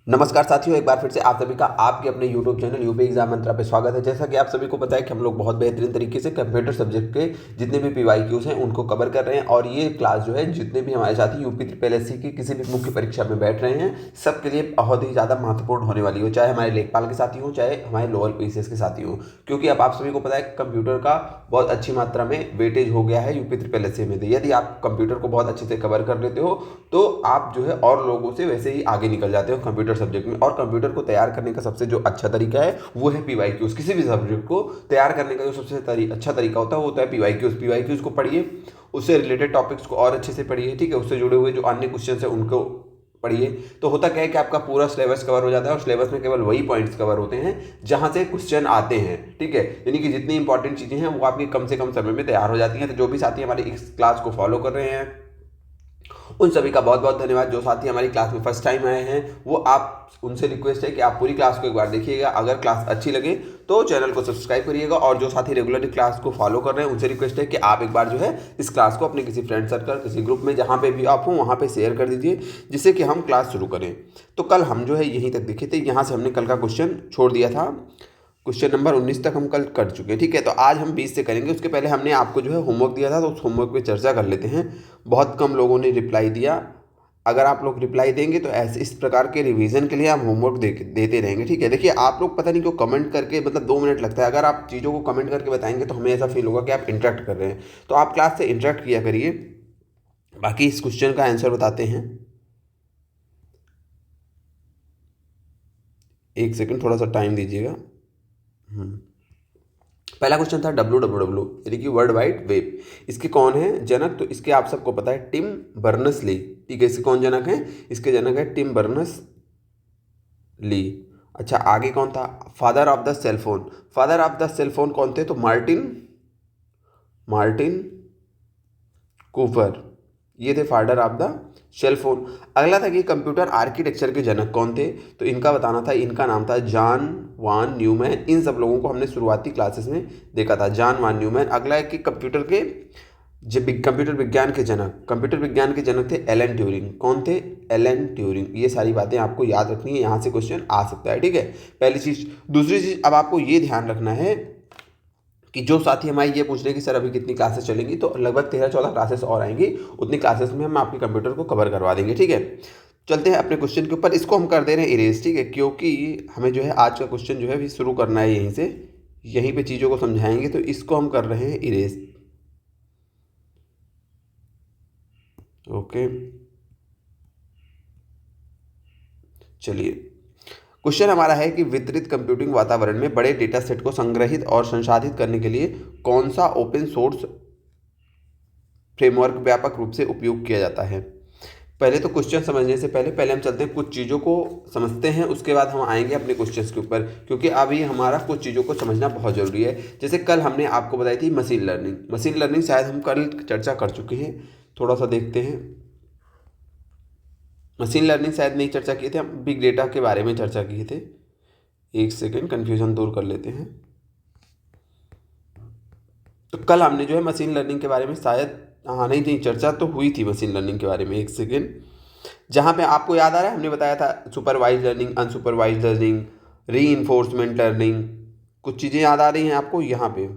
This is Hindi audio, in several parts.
नमस्कार साथियों, एक बार फिर से आप सभी का आपके अपने YouTube चैनल यूपी एग्जाम मंत्रा पे स्वागत है। जैसा कि आप सभी को पता है कि हम लोग बहुत बेहतरीन तरीके से कंप्यूटर सब्जेक्ट के जितने भी PYQs हैं उनको कवर कर रहे हैं और ये क्लास जो है जितने भी हमारे साथी यूपी ट्रिपल एससी की किसी भी मुख्य परीक्षा में बैठ रहे हैं सबके लिए बहुत ही ज़्यादा महत्वपूर्ण होने वाली हो, चाहे हमारे लेखपाल के साथी हों चाहे हमारे लोअर PCS के साथी हों। क्योंकि अब आप सभी को पता है कि कंप्यूटर का बहुत अच्छी मात्रा में वेटेज हो गया है यूपी ट्रिपल एससी में। तो यदि आप कंप्यूटर को बहुत अच्छे से कवर कर लेते हो तो आप जो है और लोगों से वैसे ही आगे निकल जाते हो कंप्यूटर सब्जेक्ट में। और कंप्यूटर को तैयार करने का सबसे जो अच्छा तरीका है वो है PYQs। किसी भी सब्जेक्ट को तैयार करने का जो सबसे अच्छा तरीका होता है वो होता है PYQs को पढ़िए, उससे रिलेटेड टॉपिक्स को और अच्छे से पढ़िए, ठीक है। उससे जुड़े हुए जो अन्य क्वेश्चन है उनको पढ़िए। तो होता क्या है कि आपका पूरा सिलेबस कवर हो जाता है और सिलेबस में केवल वही पॉइंट्स कवर होते हैं जहां से क्वेश्चन आते हैं, ठीक है। यानी कि जितनी इंपॉर्टेंट चीज़ें हैं वो आपकी कम से कम समय में तैयार हो जाती हैं। तो जो भी साथी हमारी इस क्लास को फॉलो कर रहे हैं उन सभी का बहुत बहुत धन्यवाद। जो साथी हमारी क्लास में फर्स्ट टाइम आए हैं वो आप उनसे रिक्वेस्ट है कि आप पूरी क्लास को एक बार देखिएगा। अगर क्लास अच्छी लगे तो चैनल को सब्सक्राइब करिएगा और जो साथी रेगुलर क्लास को फॉलो कर रहे हैं उनसे रिक्वेस्ट है कि आप एक बार जो है इस क्लास को अपने किसी फ्रेंड सर्कल किसी ग्रुप में जहाँ पे भी आप हो वहाँ पे शेयर कर दीजिए जिससे कि हम क्लास शुरू करें। तो कल हम जो है यहीं तक देखे थे, यहाँ से हमने कल का क्वेश्चन छोड़ दिया था। क्वेश्चन नंबर 19 तक हम कल कर चुके हैं, ठीक है। तो आज हम 20 से करेंगे। उसके पहले हमने आपको जो है होमवर्क दिया था तो उस होमवर्क पे चर्चा कर लेते हैं। बहुत कम लोगों ने रिप्लाई दिया। अगर आप लोग रिप्लाई देंगे तो ऐसे इस प्रकार के रिवीजन के लिए हम होमवर्क देते रहेंगे, ठीक है। देखिए आप लोग पता नहीं क्यों कमेंट करके मतलब 2 मिनट लगता है। अगर आप चीज़ों को कमेंट करके बताएंगे तो हमें ऐसा फील होगा कि आप इंटरेक्ट कर रहे हैं। तो आप क्लास से इंटरेक्ट किया करिए। बाकी इस क्वेश्चन का आंसर बताते हैं। एक सेकंड, थोड़ा सा टाइम दीजिएगा। पहला क्वेश्चन था WWW यानी कि वर्ल्ड वाइड वेब। इसके कौन है जनक? तो इसके आप सबको पता है टिम बर्नर्स ली, ठीक है। इसके कौन जनक है? इसके जनक है टिम बर्नर्स ली। अच्छा, आगे कौन था? Father of the cellphone. Father of the cellphone कौन थे? तो मार्टिन मार्टिन कूपर, ये थे father of the cell phone. अगला था कि कंप्यूटर आर्किटेक्चर के जनक कौन थे? तो इनका बताना था। इनका नाम था जॉन वान न्यूमैन। इन सब लोगों को हमने शुरुआती क्लासेस में देखा था, जॉन वान न्यूमैन। अगला है कि कंप्यूटर विज्ञान के जनक, कंप्यूटर विज्ञान के जनक थे एलन ट्यूरिंग। कौन थे? Alan Turing. ये सारी बातें आपको याद रखनी है, यहाँ से क्वेश्चन आ सकता है, ठीक है। पहली चीज। दूसरी चीज, अब आपको ये ध्यान रखना है कि जो साथी हमारे ये पूछ रहे हैं कि सर अभी कितनी क्लासेस चलेंगी, तो लगभग 13-14 क्लासेस और आएंगी। उतनी क्लासेस में हम आपके कंप्यूटर को कवर करवा देंगे, ठीक है। चलते हैं अपने क्वेश्चन के ऊपर। इसको हम कर दे रहे हैं इरेज, ठीक है, क्योंकि हमें जो है आज का क्वेश्चन जो है अभी शुरू करना है यहीं से, यहीं पे चीज़ों को समझाएंगे। तो इसको हम कर रहे हैं इरेज, ओके। चलिए, क्वेश्चन हमारा है कि वितरित कंप्यूटिंग वातावरण में बड़े डेटा सेट को संग्रहित और संसाधित करने के लिए कौन सा ओपन सोर्स फ्रेमवर्क व्यापक रूप से उपयोग किया जाता है। पहले तो क्वेश्चन समझने से पहले हम चलते हैं कुछ चीज़ों को समझते हैं, उसके बाद हम आएंगे अपने क्वेश्चंस के ऊपर, क्योंकि अभी हमारा कुछ चीज़ों को समझना बहुत ज़रूरी है। जैसे कल हमने आपको बताई थी मशीन लर्निंग। मशीन लर्निंग शायद हम कल चर्चा कर चुके हैं, थोड़ा सा देखते हैं। मशीन लर्निंग शायद नहीं चर्चा किए थे, हम बिग डेटा के बारे में चर्चा किए थे। एक सेकेंड, कन्फ्यूज़न दूर कर लेते हैं। तो कल हमने जो है मशीन लर्निंग के बारे में शायद, हाँ नहीं चर्चा तो हुई थी मशीन लर्निंग के बारे में। एक सेकेंड, जहाँ पे आपको याद आ रहा है हमने बताया था supervise learning, unsupervise learning, reinforcement learning. कुछ चीज़ें याद आ रही हैं आपको यहाँ पे?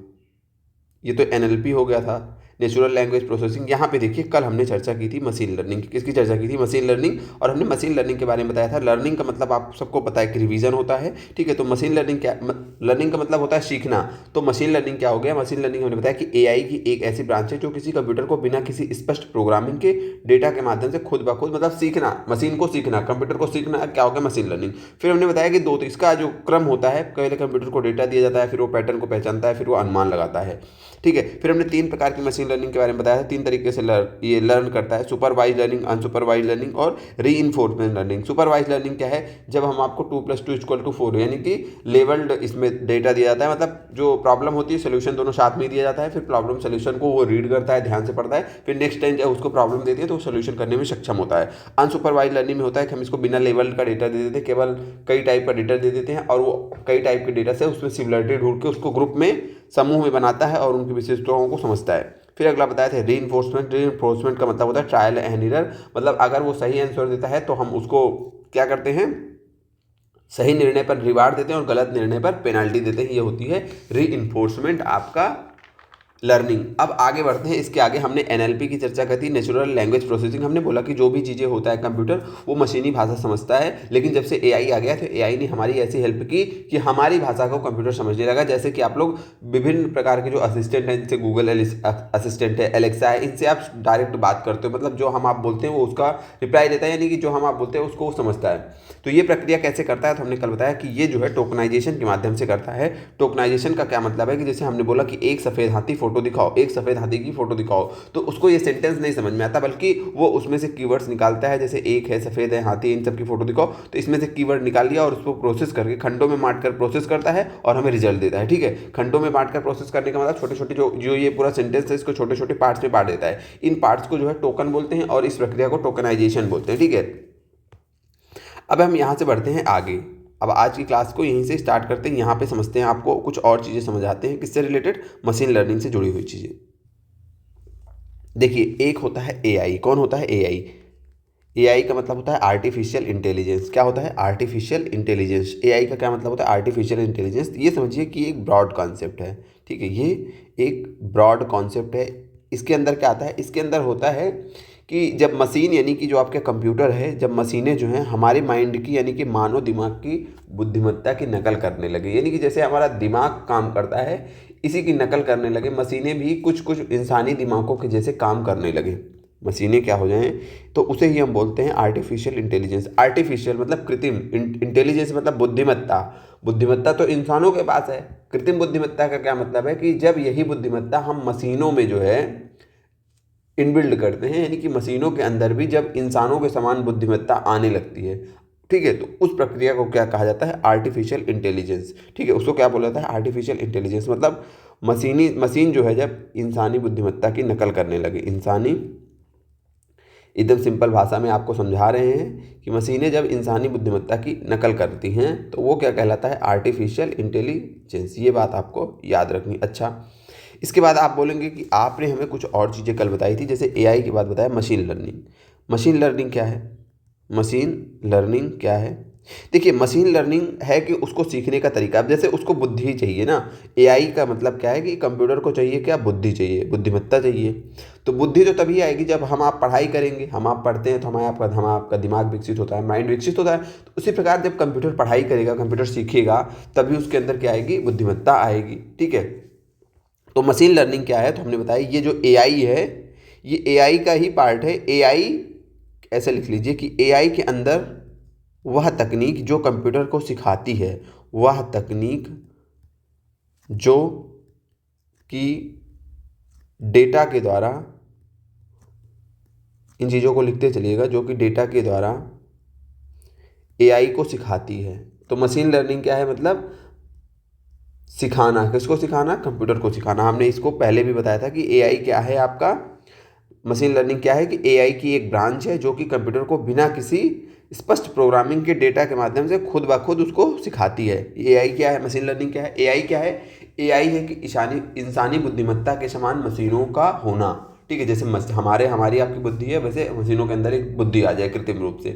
ये तो NLP हो गया था, नेचुरल लैंग्वेज प्रोसेसिंग। यहाँ पे देखिए कल हमने चर्चा की थी मशीन लर्निंग की। किसकी चर्चा की थी? Machine learning. और हमने मशीन लर्निंग के बारे में बताया था लर्निंग का मतलब आप सबको पता है कि रिवीजन होता है, ठीक है। तो मशीन लर्निंग क्या, लर्निंग का मतलब होता है सीखना। तो मशीन लर्निंग क्या हो गया? मशीन लर्निंग हमने बताया कि AI की एक ऐसी ब्रांच है जो किसी कंप्यूटर को बिना किसी स्पष्ट प्रोग्रामिंग के डेटा के माध्यम से खुद ब खुद मतलब सीखना, मशीन को सीखना, कंप्यूटर को सीखना, क्या हो गया? Machine learning. फिर हमने बताया कि दो, तो इसका जो क्रम होता है, पहले कंप्यूटर को डेटा दिया जाता है, फिर वो पैटर्न को पहचानता है, फिर वो अनुमान लगाता है, ठीक है। फिर हमने 3 प्रकार की मशीन लर्निंग के बारे में बताया था। 3 तरीके से ये लर्न करता है, सुपरवाइज लर्निंग, अनसुपरवाइज लर्निंग और रीइंफोर्समेंट लर्निंग। सुपरवाइज लर्निंग क्या है? जब हम आपको 2+2=4 यानी कि लेवल्ड इसमें डेटा दिया जाता है, मतलब जो प्रॉब्लम होती है सोल्यूशन दोनों साथ में दिया जाता है। फिर प्रॉब्लम सोल्यूशन को वो रीड करता है, ध्यान से पढ़ता है, फिर नेक्स्ट टाइम जब उसको प्रॉब्लम देती है तो वो सोल्यूशन करने में सक्षम होता है। अनसुपरवाइज लर्निंग में होता है कि हम इसको बिना लेवल्ड का डेटा दे देते हैं, केवल कई टाइप का डेटा दे देते हैं और वो कई टाइप के डेटा से उसमें सिमिलरिटी ढूंढ के उसको ग्रुप में, समूह में बनाता है और उनकी विशेषताओं को समझता है। फिर अगला बताया था रीइंफोर्समेंट। रीइंफोर्समेंट का मतलब होता है ट्रायल एंड एरर, मतलब अगर वो सही आंसर देता है तो हम उसको क्या करते हैं, सही निर्णय पर रिवार्ड देते हैं और गलत निर्णय पर पेनाल्टी देते हैं। ये होती है रीइंफोर्समेंट आपका लर्निंग। अब आगे बढ़ते हैं। इसके आगे हमने एनएलपी की चर्चा की थी, नेचुरल लैंग्वेज प्रोसेसिंग। हमने बोला कि जो भी चीज़ें होता है कंप्यूटर वो मशीनी भाषा समझता है, लेकिन जब से एआई आ गया तो एआई ने हमारी ऐसी हेल्प की कि हमारी भाषा को कंप्यूटर समझने लगा। जैसे कि आप लोग विभिन्न प्रकार के जो असिस्टेंट हैं, जैसे गूगल असिस्टेंट है, एलेक्सा है, इनसे आप डायरेक्ट बात करते हो, मतलब जो हम आप बोलते हैं वो उसका रिप्लाई देता है, यानी कि जो हम आप बोलते हैं उसको वो समझता है। तो ये प्रक्रिया कैसे करता है, तो हमने कल बताया कि ये जो है टोकनाइजेशन के माध्यम से करता है। टोकनाइजेशन का क्या मतलब है कि जैसे हमने बोला कि एक सफ़ेद हाथी फोटो दिखाओ, एक सफ़ेद हाथी की फोटो दिखाओ, तो उसको ये सेंटेंस नहीं समझ में आता, बल्कि वो उसमें से कीवर्ड्स निकालता है। जैसे एक है, सफ़ेद है, हाथी, इन सब की फोटो दिखाओ, तो इसमें से कीवर्ड निकाल लिया और उसको प्रोसेस करके खंडों में बांट कर प्रोसेस करता है और हमें रिजल्ट देता है। ठीक है, खंडों में बांट कर प्रोसेस करने का मतलब छोटे छोटे जो ये पूरा सेंटेंस है इसको छोटे छोटे पार्ट्स में बांट देता है। इन पार्ट्स को जो है टोकन बोलते हैं और इस प्रक्रिया को टोकनाइजेशन बोलते हैं। ठीक है, अब हम यहाँ से बढ़ते हैं आगे। अब आज की क्लास को यहीं से स्टार्ट करते हैं, यहाँ पे समझते हैं, आपको कुछ और चीज़ें समझ आते हैं किससे रिलेटेड, मशीन लर्निंग से जुड़ी हुई चीज़ें। देखिए, एक होता है एआई। कौन होता है एआई? एआई का मतलब होता है आर्टिफिशियल इंटेलिजेंस। क्या होता है? Artificial intelligence. एआई का क्या मतलब होता है? Artificial intelligence. ये समझिए कि एक ब्रॉड कॉन्सेप्ट है। ठीक है, ये एक ब्रॉड कॉन्सेप्ट है। इसके अंदर क्या आता है? इसके अंदर होता है कि जब मशीन, यानी कि जो आपके कंप्यूटर है, जब मशीनें जो हैं हमारे माइंड की, यानी कि मानव दिमाग की बुद्धिमत्ता की नकल करने लगे, यानी कि जैसे हमारा दिमाग काम करता है इसी की नकल करने लगे, मशीनें भी कुछ कुछ इंसानी दिमागों के जैसे काम करने लगे, मशीनें क्या हो जाएं, तो उसे ही हम बोलते हैं आर्टिफिशियल इंटेलिजेंस। आर्टिफिशियल मतलब कृत्रिम, इंटेलिजेंस मतलब बुद्धिमत्ता। बुद्धिमत्ता तो इंसानों के पास है। कृत्रिम बुद्धिमत्ता का क्या मतलब है कि जब यही बुद्धिमत्ता हम मशीनों में जो है इनबिल्ड करते हैं, यानी कि मशीनों के अंदर भी जब इंसानों के समान बुद्धिमत्ता आने लगती है। ठीक है, तो उस प्रक्रिया को क्या कहा जाता है? Artificial intelligence. ठीक है, उसको क्या बोला जाता है? Artificial intelligence. मतलब मशीन जो है जब इंसानी बुद्धिमत्ता की नकल करने लगे, इंसानी, एकदम सिंपल भाषा में आपको समझा रहे हैं कि मशीनें जब इंसानी बुद्धिमत्ता की नकल करती हैं तो वो क्या कहलाता है? Artificial intelligence. ये बात आपको याद रखनी। अच्छा, इसके बाद आप बोलेंगे कि आपने हमें कुछ और चीज़ें कल बताई थी, जैसे एआई के बाद बताया मशीन लर्निंग। मशीन लर्निंग क्या है? मशीन लर्निंग क्या है? देखिए, मशीन लर्निंग है कि उसको सीखने का तरीका। अब जैसे उसको बुद्धि चाहिए ना, एआई का मतलब क्या है कि कंप्यूटर को चाहिए क्या? बुद्धि चाहिए, बुद्धिमत्ता चाहिए। तो बुद्धि तो तभी आएगी जब हम आप पढ़ाई करेंगे। हम आप पढ़ते हैं तो हम आपका दिमाग विकसित होता है, माइंड विकसित होता है। तो उसी प्रकार जब कंप्यूटर पढ़ाई करेगा, कंप्यूटर सीखेगा, तभी उसके अंदर क्या आएगी? बुद्धिमत्ता आएगी। ठीक है, तो मशीन लर्निंग क्या है? तो हमने बताया ये जो एआई है ये एआई का ही पार्ट है। एआई ऐसे लिख लीजिए कि एआई के अंदर वह तकनीक जो कंप्यूटर को सिखाती है, वह तकनीक जो कि डेटा के द्वारा, इन चीज़ों को लिखते चलिएगा, जो कि डेटा के द्वारा एआई को सिखाती है। तो मशीन लर्निंग क्या है? मतलब सिखाना। किसको सिखाना? कंप्यूटर को सिखाना। हमने इसको पहले भी बताया था कि एआई क्या है आपका, मशीन लर्निंग क्या है कि एआई की एक ब्रांच है जो कि कंप्यूटर को बिना किसी स्पष्ट प्रोग्रामिंग के डेटा के माध्यम से खुद ब खुद उसको सिखाती है। एआई क्या है? मशीन लर्निंग क्या है? एआई क्या है? एआई है कि इंसानी बुद्धिमत्ता के समान मशीनों का होना। ठीक है, जैसे हमारी आपकी बुद्धि है, वैसे मशीनों के अंदर एक बुद्धि आ जाए कृत्रिम रूप से।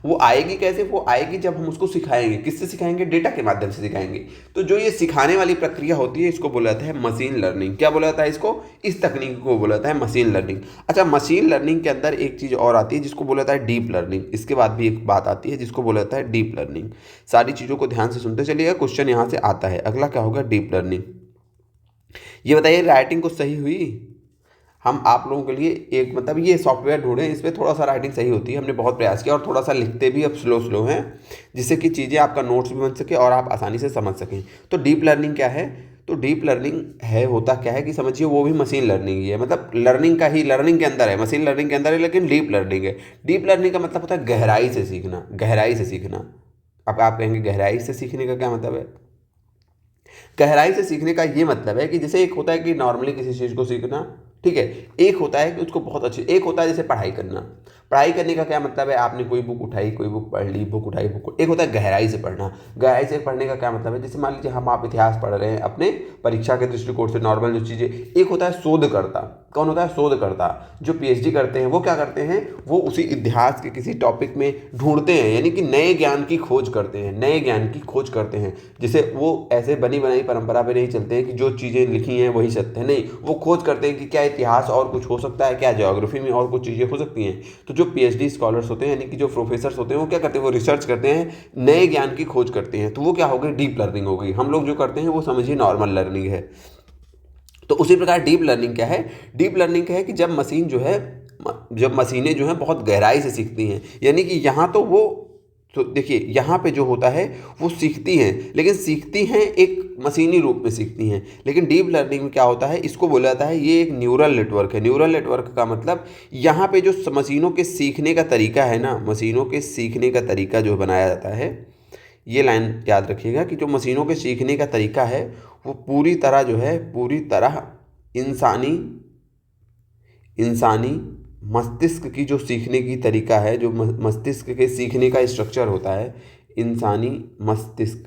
वो आएगी कैसे? वो आएगी जब हम उसको सिखाएंगे। किससे सिखाएंगे? डेटा के माध्यम से सिखाएंगे। तो जो ये सिखाने वाली प्रक्रिया होती है इसको बोला जाता है मशीन लर्निंग। क्या बोला जाता है इसको? इस तकनीक को बोला जाता है मशीन लर्निंग। अच्छा, मशीन लर्निंग के अंदर एक चीज़ और आती है जिसको बोला जाता है डीप लर्निंग। इसके बाद भी एक बात आती है जिसको बोला जाता है डीप लर्निंग। सारी चीज़ों को ध्यान से सुनते चलिएगा, क्वेश्चन यहाँ से आता है। अगला क्या होगा? Deep learning. ये बताइए, राइटिंग कुछ सही हुई? हम आप लोगों के लिए एक मतलब ये सॉफ्टवेयर ढूंढे, इस पर थोड़ा सा राइटिंग सही होती है। हमने बहुत प्रयास किया और थोड़ा सा लिखते भी अब स्लो हैं, जिससे कि चीज़ें आपका नोट्स भी बन सके और आप आसानी से समझ सकें। तो डीप लर्निंग क्या है? तो डीप लर्निंग है, होता क्या है कि समझिए वो भी मशीन लर्निंग ही है। मतलब लर्निंग का ही, लर्निंग के अंदर है, मशीन लर्निंग के अंदर है, लेकिन डीप लर्निंग है। डीप लर्निंग का मतलब होता है गहराई से सीखना, गहराई से सीखना। अब आप कहेंगे गहराई से सीखने का क्या मतलब है? गहराई से सीखने का ये मतलब है कि जैसे एक होता है कि नॉर्मली किसी चीज़ को सीखना, ठीक है, एक होता है कि उसको बहुत अच्छी, एक होता है जैसे पढ़ाई करना। पढ़ाई करने का क्या मतलब है? आपने कोई बुक उठाई, कोई बुक पढ़ ली, बुक उठाई, बुक। एक होता है गहराई से पढ़ना। गहराई से पढ़ने का क्या मतलब है? जैसे मान लीजिए हम आप इतिहास पढ़ रहे हैं अपने परीक्षा के दृष्टिकोण से, नॉर्मल जो चीज़ें। एक होता है शोधकर्ता कौन होता है? शोधकर्ता। जो पीएचडी करते हैं वो क्या करते हैं? वो उसी इतिहास के किसी टॉपिक में ढूंढते हैं, यानी कि नए ज्ञान की खोज करते हैं, नए ज्ञान की खोज करते हैं। जैसे वो ऐसे बनी बनाई परंपरा पे नहीं चलते हैं कि जो चीज़ें लिखी हैं वही सत्य है, नहीं, वो खोज करते हैं कि क्या इतिहास और कुछ हो सकता है, क्या ज्योग्राफी में और कुछ चीज़ें हो सकती हैं। तो जो पीएचडी स्कॉलर्स होते हैं, यानी कि जो प्रोफेसर्स होते हैं, वो क्या करते हैं? वो रिसर्च करते हैं, नए ज्ञान की खोज करते हैं। तो वो क्या हो गई? डीप लर्निंग हो गई। हम लोग जो करते हैं वो समझिए नॉर्मल लर्निंग है। तो उसी प्रकार डीप लर्निंग क्या है? डीप लर्निंग क्या है कि जब मशीन जो है, जब मशीनें जो हैं बहुत गहराई से सीखती हैं, यानी कि यहाँ तो वो, तो देखिए यहाँ पे जो होता है वो सीखती हैं, लेकिन सीखती हैं एक मशीनी रूप में सीखती हैं। लेकिन डीप लर्निंग में क्या होता है? इसको बोला जाता है ये एक न्यूरल नेटवर्क है। न्यूरल नेटवर्क का मतलब यहाँ पे जो मशीनों के सीखने का तरीका है ना, मशीनों के सीखने का तरीका जो बनाया जाता है, ये लाइन याद रखिएगा कि जो मशीनों के सीखने का तरीका है वो पूरी तरह जो है, पूरी तरह इंसानी इंसानी मस्तिष्क की जो सीखने की तरीका है, जो मस्तिष्क के सीखने का स्ट्रक्चर होता है, इंसानी मस्तिष्क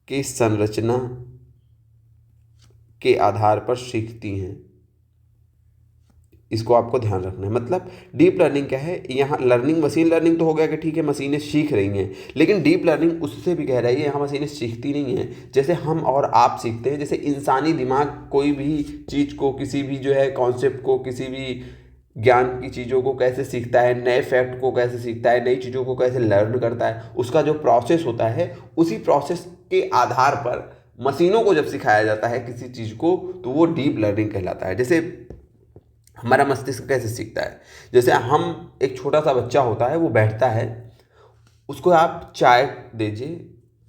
की संरचना के आधार पर सीखती हैं। इसको आपको ध्यान रखना है। मतलब डीप लर्निंग क्या है? यहाँ लर्निंग, मशीन लर्निंग तो हो गया कि ठीक है मशीनें सीख रही हैं, लेकिन डीप लर्निंग उससे भी गहराई है। यहाँ मशीनें सीखती नहीं हैं जैसे हम और आप सीखते हैं। जैसे इंसानी दिमाग कोई भी चीज़ को, किसी भी जो है कॉन्सेप्ट को, किसी भी ज्ञान की चीज़ों को कैसे सीखता है, नए फैक्ट को कैसे सीखता है, नई चीज़ों को कैसे लर्न करता है, उसका जो प्रोसेस होता है, उसी प्रोसेस के आधार पर मशीनों को जब सिखाया जाता है किसी चीज़ को, तो वो डीप लर्निंग कहलाता है। जैसे हमारा मस्तिष्क कैसे सीखता है? जैसे हम, एक छोटा सा बच्चा होता है, वो बैठता है, उसको आप चाय दीजिए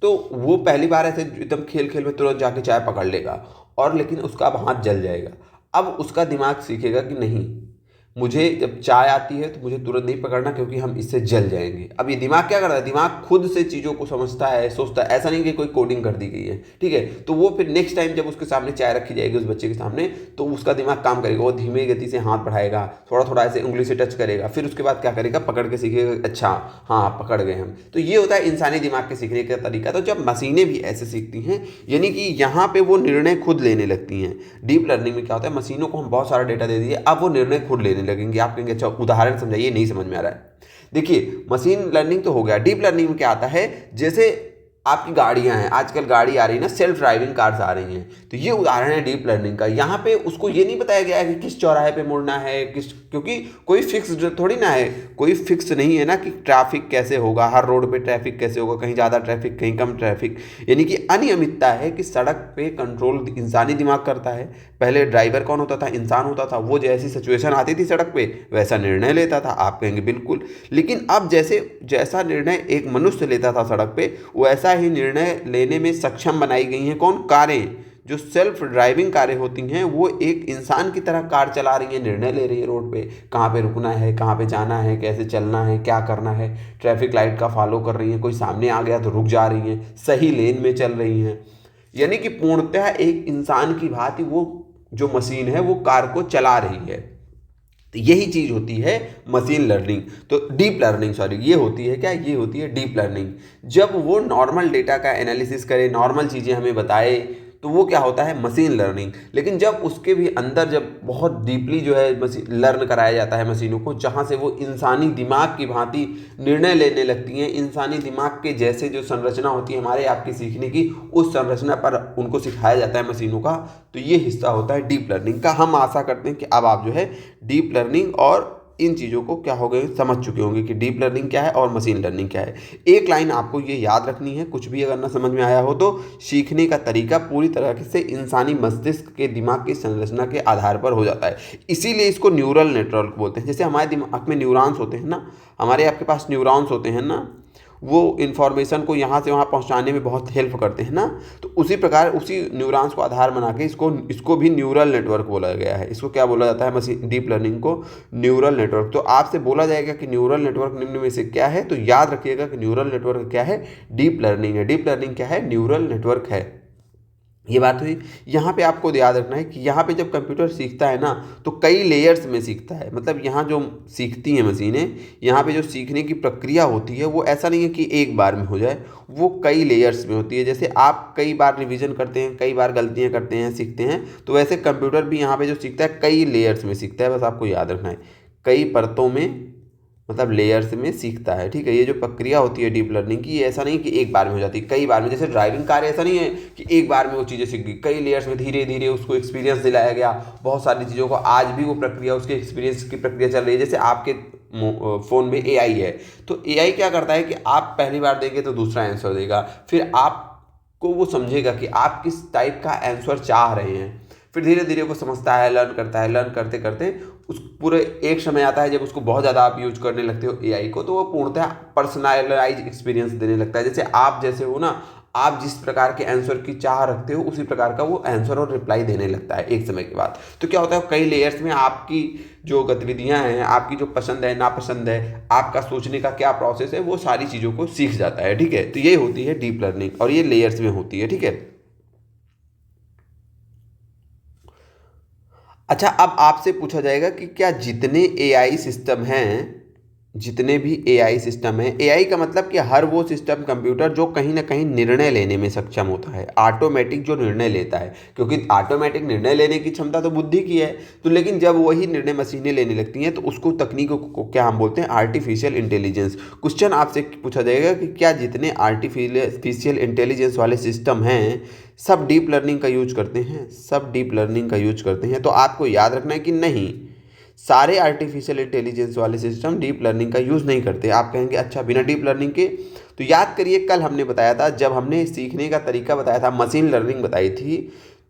तो वो पहली बार ऐसे एकदम खेल खेल में तुरंत जाके चाय पकड़ लेगा, और लेकिन उसका अब हाथ जल जाएगा। अब उसका दिमाग सीखेगा कि नहीं, मुझे जब चाय आती है तो मुझे तुरंत नहीं पकड़ना, क्योंकि हम इससे जल जाएंगे। अब ये दिमाग क्या करता है? दिमाग खुद से चीज़ों को समझता है, सोचता है, ऐसा नहीं कि कोई कोडिंग कर दी गई है, ठीक है। तो वो फिर नेक्स्ट टाइम जब उसके सामने चाय रखी जाएगी उस बच्चे के सामने, तो उसका दिमाग काम करेगा, वो धीमी गति से हाथ बढ़ाएगा, थोड़ा थोड़ा ऐसे उंगली से टच करेगा, फिर उसके बाद क्या करेगा? पकड़ के सीखेगा, अच्छा हाँ पकड़ गए हम। तो ये होता है इंसानी दिमाग के सीखने का तरीका। तो जब मशीनें भी ऐसे सीखती हैं, यानी कि यहाँ पे वो निर्णय खुद लेने लगती हैं। डीप लर्निंग में क्या होता है? मशीनों को हम बहुत सारा डेटा दे दिए, अब वो निर्णय खुद लेने लगेंगे। आप कहेंगे अच्छा उदाहरण समझाइए, नहीं समझ में आ रहा है। देखिए मशीन लर्निंग तो हो गया। डीप लर्निंग में क्या आता है? जैसे आपकी गाड़ियां हैं, आजकल गाड़ी आ रही है ना, सेल्फ ड्राइविंग कार्स आ रही हैं, तो ये उदाहरण है डीप लर्निंग का। यहाँ पे उसको ये नहीं बताया गया है कि किस चौराहे पे मुड़ना है, क्योंकि कोई फिक्स थोड़ी ना है, कोई फिक्स नहीं है ना कि ट्रैफिक कैसे होगा, हर रोड पे ट्रैफिक कैसे होगा, कहीं ज़्यादा ट्रैफिक कहीं कम ट्रैफिक, यानी कि अनियमितता है कि सड़क पे कंट्रोल इंसानी दिमाग करता है। पहले ड्राइवर कौन होता था? इंसान होता था। वो जैसी सिचुएशन आती थी सड़क पे वैसा निर्णय लेता था। आप कहेंगे बिल्कुल, लेकिन अब जैसा निर्णय एक मनुष्य लेता था सड़क पे, वैसा ही निर्णय लेने में सक्षम बनाई गई हैं कौन? कारें। जो सेल्फ ड्राइविंग कारें होती हैं वो एक इंसान की तरह कार चला रही हैं, निर्णय ले रही है रोड पे, कहाँ पे रुकना है, कहाँ पे जाना है, कैसे चलना है, क्या करना है, ट्रैफिक लाइट का फॉलो कर रही हैं, कोई सामने आ गया तो रुक जा रही हैं, सही लेन में चल रही हैं। यानी कि पूर्णतः एक इंसान की भांति वो जो मशीन है वो कार को चला रही है। तो यही चीज होती है मशीन लर्निंग। तो डीप लर्निंग, सॉरी, ये होती है क्या? ये होती है डीप लर्निंग। जब वो नॉर्मल डेटा का एनालिसिस करे, नॉर्मल चीज़ें हमें बताए, तो वो क्या होता है? Machine learning. लेकिन जब उसके भी अंदर जब बहुत डीपली जो है मशीन लर्न कराया जाता है मशीनों को, जहाँ से वो इंसानी दिमाग की भांति निर्णय लेने लगती हैं, इंसानी दिमाग के जैसे जो संरचना होती है हमारे आपकी सीखने की, उस संरचना पर उनको सिखाया जाता है मशीनों का, तो ये हिस्सा होता है डीप लर्निंग का। हम आशा करते हैं कि अब आप जो है डीप लर्निंग और इन चीज़ों को क्या हो गए समझ चुके होंगे कि डीप लर्निंग क्या है और मशीन लर्निंग क्या है। एक लाइन आपको ये याद रखनी है, कुछ भी अगर ना समझ में आया हो तो, सीखने का तरीका पूरी तरह से इंसानी मस्तिष्क के दिमाग की संरचना के आधार पर हो जाता है, इसीलिए इसको न्यूरल नेटवर्क बोलते हैं। जैसे हमारे दिमाग में न्यूरॉन्स होते हैं ना, हमारे आपके पास न्यूरॉन्स होते हैं ना, वो इन्फॉर्मेशन को यहाँ से वहाँ पहुँचाने में बहुत हेल्प करते हैं ना, तो उसी प्रकार उसी न्यूरॉन्स को आधार बना के इसको भी न्यूरल नेटवर्क बोला गया है। इसको क्या बोला जाता है? मशीन डीप लर्निंग को न्यूरल नेटवर्क। तो आपसे बोला जाएगा कि न्यूरल नेटवर्क निम्न में से क्या है, तो याद रखिएगा कि न्यूरल नेटवर्क क्या है? डीप लर्निंग है। डीप लर्निंग क्या है? न्यूरल नेटवर्क है। ये बात हुई। यहाँ पे आपको याद रखना है कि यहाँ पे जब कंप्यूटर सीखता है ना तो कई लेयर्स में सीखता है। मतलब यहाँ जो सीखती हैं मशीनें, यहाँ पे जो सीखने की प्रक्रिया होती है वो ऐसा नहीं है कि एक बार में हो जाए, वो कई लेयर्स में होती है। जैसे आप कई बार रिवीजन करते हैं, कई बार गलतियाँ करते हैं, सीखते हैं, तो वैसे कंप्यूटर भी यहाँ पे जो सीखता है कई लेयर्स में सीखता है। बस आपको याद रखना है, कई परतों में, मतलब लेयर्स में सीखता है। ठीक है, ये जो प्रक्रिया होती है डीप लर्निंग की, ये ऐसा नहीं कि एक बार में हो जाती, कई बार में। जैसे ड्राइविंग कार, ऐसा नहीं है कि एक बार में वो चीज़ें सीख गई, कई लेयर्स में धीरे धीरे उसको एक्सपीरियंस दिलाया गया बहुत सारी चीज़ों को। आज भी वो प्रक्रिया, उसके एक्सपीरियंस की प्रक्रिया चल रही है। जैसे आपके फ़ोन में एआई है, तो एआई क्या करता है कि आप पहली बार देंगे तो दूसरा आंसर देगा, फिर आपको वो समझेगा कि आप किस टाइप का आंसर चाह रहे हैं, फिर धीरे धीरे वो समझता है, लर्न करता है, लर्न करते करते उस पूरे एक समय आता है जब उसको बहुत ज़्यादा आप यूज करने लगते हो एआई को, तो वो पूर्णतः पर्सनलाइज एक्सपीरियंस देने लगता है। जैसे आप जैसे हो ना, आप जिस प्रकार के आंसर की चाह रखते हो उसी प्रकार का वो आंसर और रिप्लाई देने लगता है एक समय के बाद। तो क्या होता है, कई लेयर्स में आपकी जो गतिविधियां हैं, आपकी जो पसंद है नापसंद है, आपका सोचने का क्या प्रोसेस है, वो सारी चीज़ों को सीख जाता है। ठीक है, तो ये होती है डीप लर्निंग और ये लेयर्स में होती है। ठीक है। अच्छा, अब आपसे पूछा जाएगा कि क्या जितने एआई सिस्टम हैं, जितने भी एआई सिस्टम हैं, एआई का मतलब कि हर वो सिस्टम कंप्यूटर जो कहीं ना कहीं निर्णय लेने में सक्षम होता है, ऑटोमेटिक जो निर्णय लेता है, क्योंकि ऑटोमेटिक निर्णय लेने की क्षमता तो बुद्धि की है। तो लेकिन जब वही निर्णय मशीनें लेने लगती हैं तो उसको तकनीकों को क्या हम बोलते हैं, आर्टिफिशियल इंटेलिजेंस। क्वेश्चन आपसे पूछा जाएगा कि क्या जितने आर्टिफिशियल इंटेलिजेंस वाले सिस्टम हैं सब डीप लर्निंग का यूज करते हैं, सब डीप लर्निंग का यूज करते हैं? तो आपको याद रखना है कि नहीं, सारे आर्टिफिशियल इंटेलिजेंस वाले सिस्टम डीप लर्निंग का यूज़ नहीं करते। आप कहेंगे अच्छा बिना डीप लर्निंग के, तो याद करिए कल हमने बताया था, जब हमने सीखने का तरीका बताया था, मशीन लर्निंग बताई थी,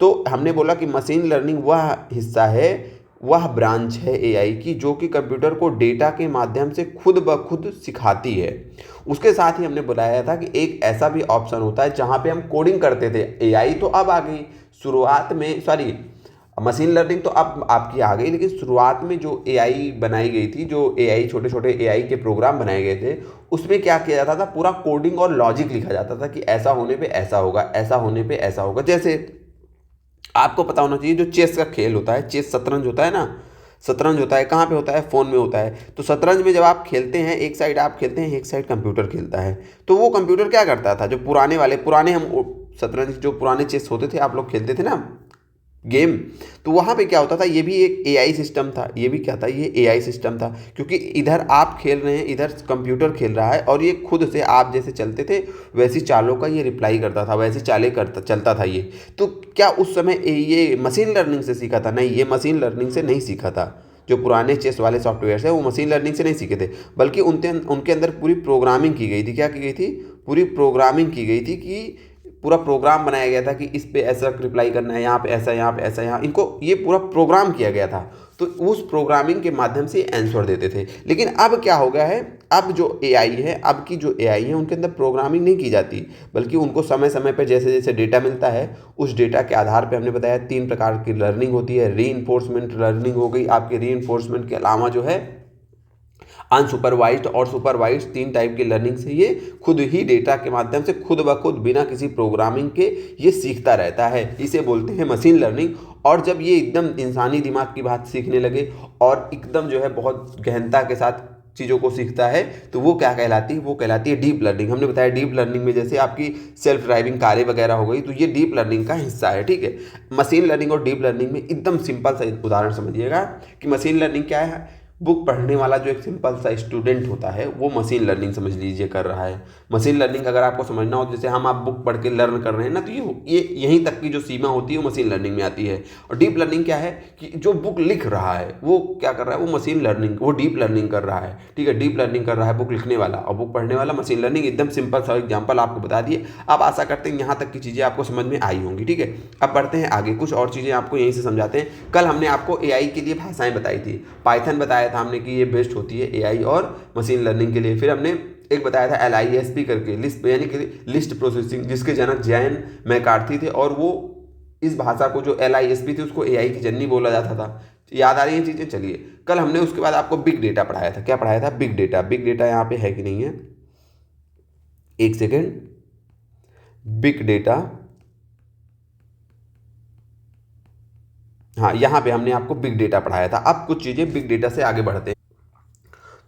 तो हमने बोला कि मशीन लर्निंग वह हिस्सा है, वह ब्रांच है एआई की जो कि कंप्यूटर को डेटा के माध्यम से खुद ब खुद सिखाती है। उसके साथ ही हमने बताया था कि एक ऐसा भी ऑप्शन होता है जहाँ पे हम कोडिंग करते थे। एआई तो अब आ गई, शुरुआत में सॉरी मशीन लर्निंग तो अब आपकी आ गई, लेकिन शुरुआत में जो एआई बनाई गई थी, जो एआई छोटे छोटे एआई के प्रोग्राम बनाए गए थे, उसमें क्या किया जाता था, पूरा कोडिंग और लॉजिक लिखा जाता था कि ऐसा होने पे ऐसा होगा, ऐसा होने पे ऐसा होगा। जैसे आपको पता होना चाहिए जो चेस का खेल होता है, चेस शतरंज होता है ना, शतरंज होता है कहाँ पे होता है, फ़ोन में होता है। तो शतरंज में जब आप खेलते हैं, एक साइड आप खेलते हैं, एक साइड कंप्यूटर खेलता है, तो वो कंप्यूटर क्या करता था, जो पुराने हम शतरंज जो पुराने चेस होते थे, आप लोग खेलते थे ना गेम, तो वहाँ पे क्या होता था, ये भी एक एआई सिस्टम था। ये भी क्या था, ये एआई सिस्टम था, क्योंकि इधर आप खेल रहे हैं, इधर कंप्यूटर खेल रहा है, और ये खुद से आप जैसे चलते थे वैसी चालों का ये रिप्लाई करता था, वैसी चालें करता चलता था ये। तो क्या उस समय ये मशीन लर्निंग से सीखा था? नहीं, ये मशीन लर्निंग से नहीं सीखा था। जो पुराने चेस वाले सॉफ्टवेयर है वो मशीन लर्निंग से नहीं सीखे थे, बल्कि उनके उनके अंदर पूरी प्रोग्रामिंग की गई थी। क्या की गई थी? पूरी प्रोग्रामिंग की गई थी कि पूरा प्रोग्राम बनाया गया था कि इस पे ऐसा रिप्लाई करना है, यहाँ पे ऐसा, यहाँ पे ऐसा, यहाँ, इनको ये पूरा प्रोग्राम किया गया था। तो उस प्रोग्रामिंग के माध्यम से आंसर देते थे। लेकिन अब क्या हो गया है, अब जो एआई है, अब की जो एआई है, उनके अंदर प्रोग्रामिंग नहीं की जाती, बल्कि उनको समय समय पर जैसे जैसे डेटा मिलता है, उस डेटा के आधार पर हमने बताया 3 प्रकार की लर्निंग होती है। रीइंफोर्समेंट लर्निंग हो गई आपकी, रीइंफोर्समेंट के अलावा जो है अनसुपरवाइज्ड और सुपरवाइज्ड, 3 टाइप की लर्निंग से ये खुद ही डेटा के माध्यम से खुद ब खुद बिना किसी प्रोग्रामिंग के ये सीखता रहता है। इसे बोलते हैं मशीन लर्निंग। और जब ये एकदम इंसानी दिमाग की बात सीखने लगे और एकदम जो है बहुत गहनता के साथ चीज़ों को सीखता है, तो वो क्या कहलाती है? वो कहलाती है डीप लर्निंग। हमने बताया डीप लर्निंग में जैसे आपकी सेल्फ ड्राइविंग कारें वगैरह हो गई, तो ये डीप लर्निंग का हिस्सा है। ठीक है, मशीन लर्निंग और डीप लर्निंग में एकदम सिंपल सा उदाहरण समझिएगा कि मशीन लर्निंग क्या है। बुक पढ़ने वाला जो एक सिंपल सा स्टूडेंट होता है वो मशीन लर्निंग समझ लीजिए कर रहा है। मशीन लर्निंग अगर आपको समझना हो, जैसे हम आप बुक पढ़ के लर्न कर रहे हैं ना, तो ये यहीं तक की जो सीमा होती है वो मशीन लर्निंग में आती है। और डीप लर्निंग क्या है कि जो बुक लिख रहा है वो क्या कर रहा है, वो मशीन लर्निंग, वो डीप लर्निंग कर रहा है। ठीक है, डीप लर्निंग कर रहा है बुक लिखने वाला, और बुक पढ़ने वाला मशीन लर्निंग। एकदम सिंपल सा एग्जाम्पल आपको बता दिए। अब आशा करते हैं यहाँ तक की चीज़ें आपको समझ में आई होंगी। ठीक है, अब बढ़ते हैं आगे, कुछ और चीज़ें आपको यहीं से समझाते हैं। कल हमने आपको एआई के लिए भाषाएं बताई थी, पाइथन बताया था हमने कि ये बेस्ट होती है एआई और मशीन लर्निंग के लिए। फिर हमने एक बताया था LISP करके, लिस्ट यानी कि लिस्ट प्रोसेसिंग, जिसके जनक जैन मैकार्थी थे, और वो इस भाषा को जो LISP थी उसको एआई की जननी बोला जाता था। याद आ रही है चीज़ें? चलिए, कल हमने उसके बाद आपको बिग डेटा पढ़ाया था। क्या पढ़ाया था? Big data. बिग डेटा यहाँ पे है कि नहीं है, एक सेकेंड। बिग डेटा हाँ, यहाँ पे हमने आपको बिग डेटा पढ़ाया था। अब कुछ चीज़ें बिग डेटा से आगे बढ़ते हैं।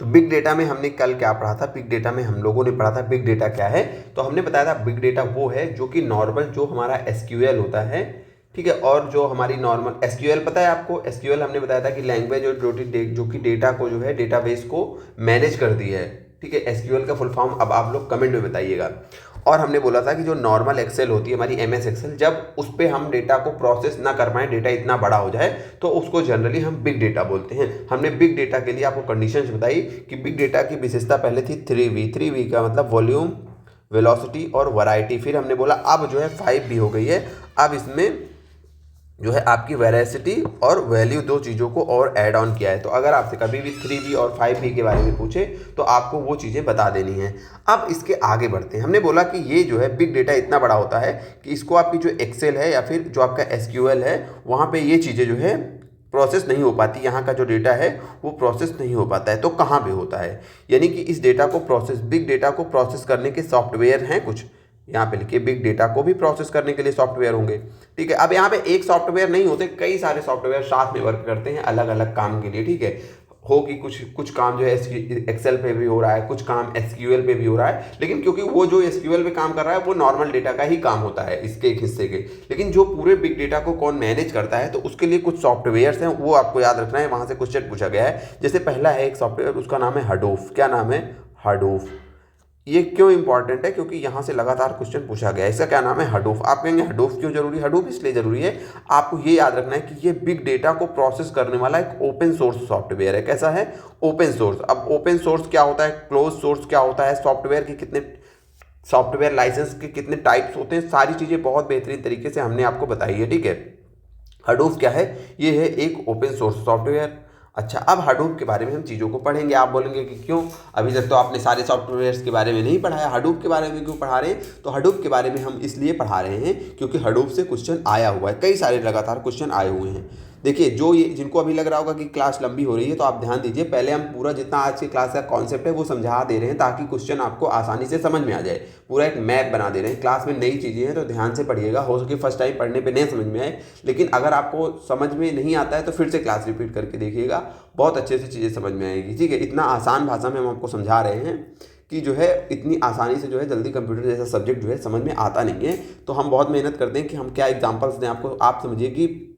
तो बिग डेटा में हमने कल क्या पढ़ा था? बिग डेटा में हम लोगों ने पढ़ा था बिग डेटा क्या है। तो हमने बताया था बिग डेटा वो है जो कि नॉर्मल जो हमारा एसक्यूएल होता है, ठीक है, और जो हमारी नॉर्मल एसक्यूएल पता है आपको? एसक्यूएल हमने बताया था कि लैंग्वेज और जो कि डेटा को जो है डेटाबेस को मैनेज करती है, ठीक है। एसक्यूएल का फुल फॉर्म अब आप लोग कमेंट में बताइएगा। और हमने बोला था कि जो नॉर्मल एक्सेल होती है हमारी एमएस एक्सेल, जब उस पर हम डेटा को प्रोसेस ना कर पाए, डेटा इतना बड़ा हो जाए, तो उसको जनरली हम बिग डेटा बोलते हैं। हमने बिग डेटा के लिए आपको कंडीशंस बताई कि बिग डेटा की विशेषता पहले थी 3V। 3V का मतलब वॉल्यूम, वेलोसिटी और वैरायटी। फिर हमने बोला अब जो है 5V हो गई है। अब इसमें जो है आपकी वेरासिटी और वैल्यू, दो चीज़ों को और ऐड ऑन किया है। तो अगर आपसे कभी भी 3V और 5V के बारे में पूछे तो आपको वो चीज़ें बता देनी है। अब इसके आगे बढ़ते हैं। हमने बोला कि ये जो है बिग डेटा इतना बड़ा होता है कि इसको आपकी जो एक्सेल है या फिर जो आपका एसक्यूएल है वहाँ पे ये चीज़ें जो है प्रोसेस नहीं हो पाती। यहाँ का जो डेटा है वो प्रोसेस नहीं हो पाता है। तो कहाँ पे होता है? यानी कि इस डेटा को प्रोसेस, बिग डेटा को प्रोसेस करने के सॉफ्टवेयर हैं कुछ। यहाँ पे लिखिए बिग डेटा को भी प्रोसेस करने के लिए सॉफ्टवेयर होंगे, ठीक है। अब यहाँ पे एक सॉफ्टवेयर नहीं होते, कई सारे सॉफ्टवेयर साथ में वर्क करते हैं अलग अलग काम के लिए, ठीक है। हो कि कुछ काम जो है एक्सेल पे भी हो रहा है, कुछ काम एसक्यूएल पे भी हो रहा है, लेकिन क्योंकि वो जो एसक्यूएल पे काम कर रहा है वो नॉर्मल डेटा का ही काम होता है, इसके एक हिस्से के। लेकिन जो पूरे बिग डेटा को कौन मैनेज करता है, तो उसके लिए कुछ सॉफ्टवेयर्स हैं, वो आपको याद रखना है। वहाँ से क्वेश्चन पूछा गया है। जैसे पहला है एक सॉफ्टवेयर, उसका नाम है हडूप। क्या नाम है? हडूप। ये क्यों इंपॉर्टेंट है? क्योंकि यहाँ से लगातार क्वेश्चन पूछा गया है। इसका क्या नाम है? हडूप। आप कहेंगे हडूप क्यों जरूरी? हडूप इसलिए जरूरी है, आपको ये याद रखना है कि ये बिग डेटा को प्रोसेस करने वाला एक ओपन सोर्स सॉफ्टवेयर है। कैसा है? Open source. अब ओपन सोर्स क्या होता है, क्लोज सोर्स क्या होता है, सॉफ्टवेयर के कितने, सॉफ्टवेयर लाइसेंस के कितने टाइप्स होते हैं, सारी चीज़ें बहुत बेहतरीन तरीके से हमने आपको बताई है, ठीक है। हडूप क्या है? ये है एक ओपन सोर्स सॉफ्टवेयर। अच्छा, अब हडूप के बारे में हम चीज़ों को पढ़ेंगे। आप बोलेंगे कि क्यों, अभी तक तो आपने सारे सॉफ्टवेयर्स के बारे में नहीं पढ़ाया, हडूप के बारे में क्यों पढ़ा रहे हैं? तो हडूप के बारे में हम इसलिए पढ़ा रहे हैं क्योंकि हडूप से क्वेश्चन आया हुआ है, कई सारे लगातार क्वेश्चन आए हुए हैं। देखिए, जो ये जिनको अभी लग रहा होगा कि क्लास लंबी हो रही है, तो आप ध्यान दीजिए, पहले हम पूरा जितना आज की क्लास का कॉन्सेप्ट है वो समझा दे रहे हैं ताकि क्वेश्चन आपको आसानी से समझ में आ जाए। पूरा एक मैप बना दे रहे हैं। क्लास में नई चीज़ें हैं तो ध्यान से पढ़िएगा। हो सके फर्स्ट टाइम पढ़ने पे नहीं समझ में आए, लेकिन अगर आपको समझ में नहीं आता है तो फिर से क्लास रिपीट करके देखिएगा, बहुत अच्छे से चीज़ें समझ में आएगी, ठीक है। इतना आसान भाषा में हम आपको समझा रहे हैं कि जो है इतनी आसानी से जो है जल्दी कंप्यूटर जैसा सब्जेक्ट जो है समझ में आता नहीं है। तो हम बहुत मेहनत करते हैं कि हम क्या एग्जांपल्स दें आपको। आप समझिए कि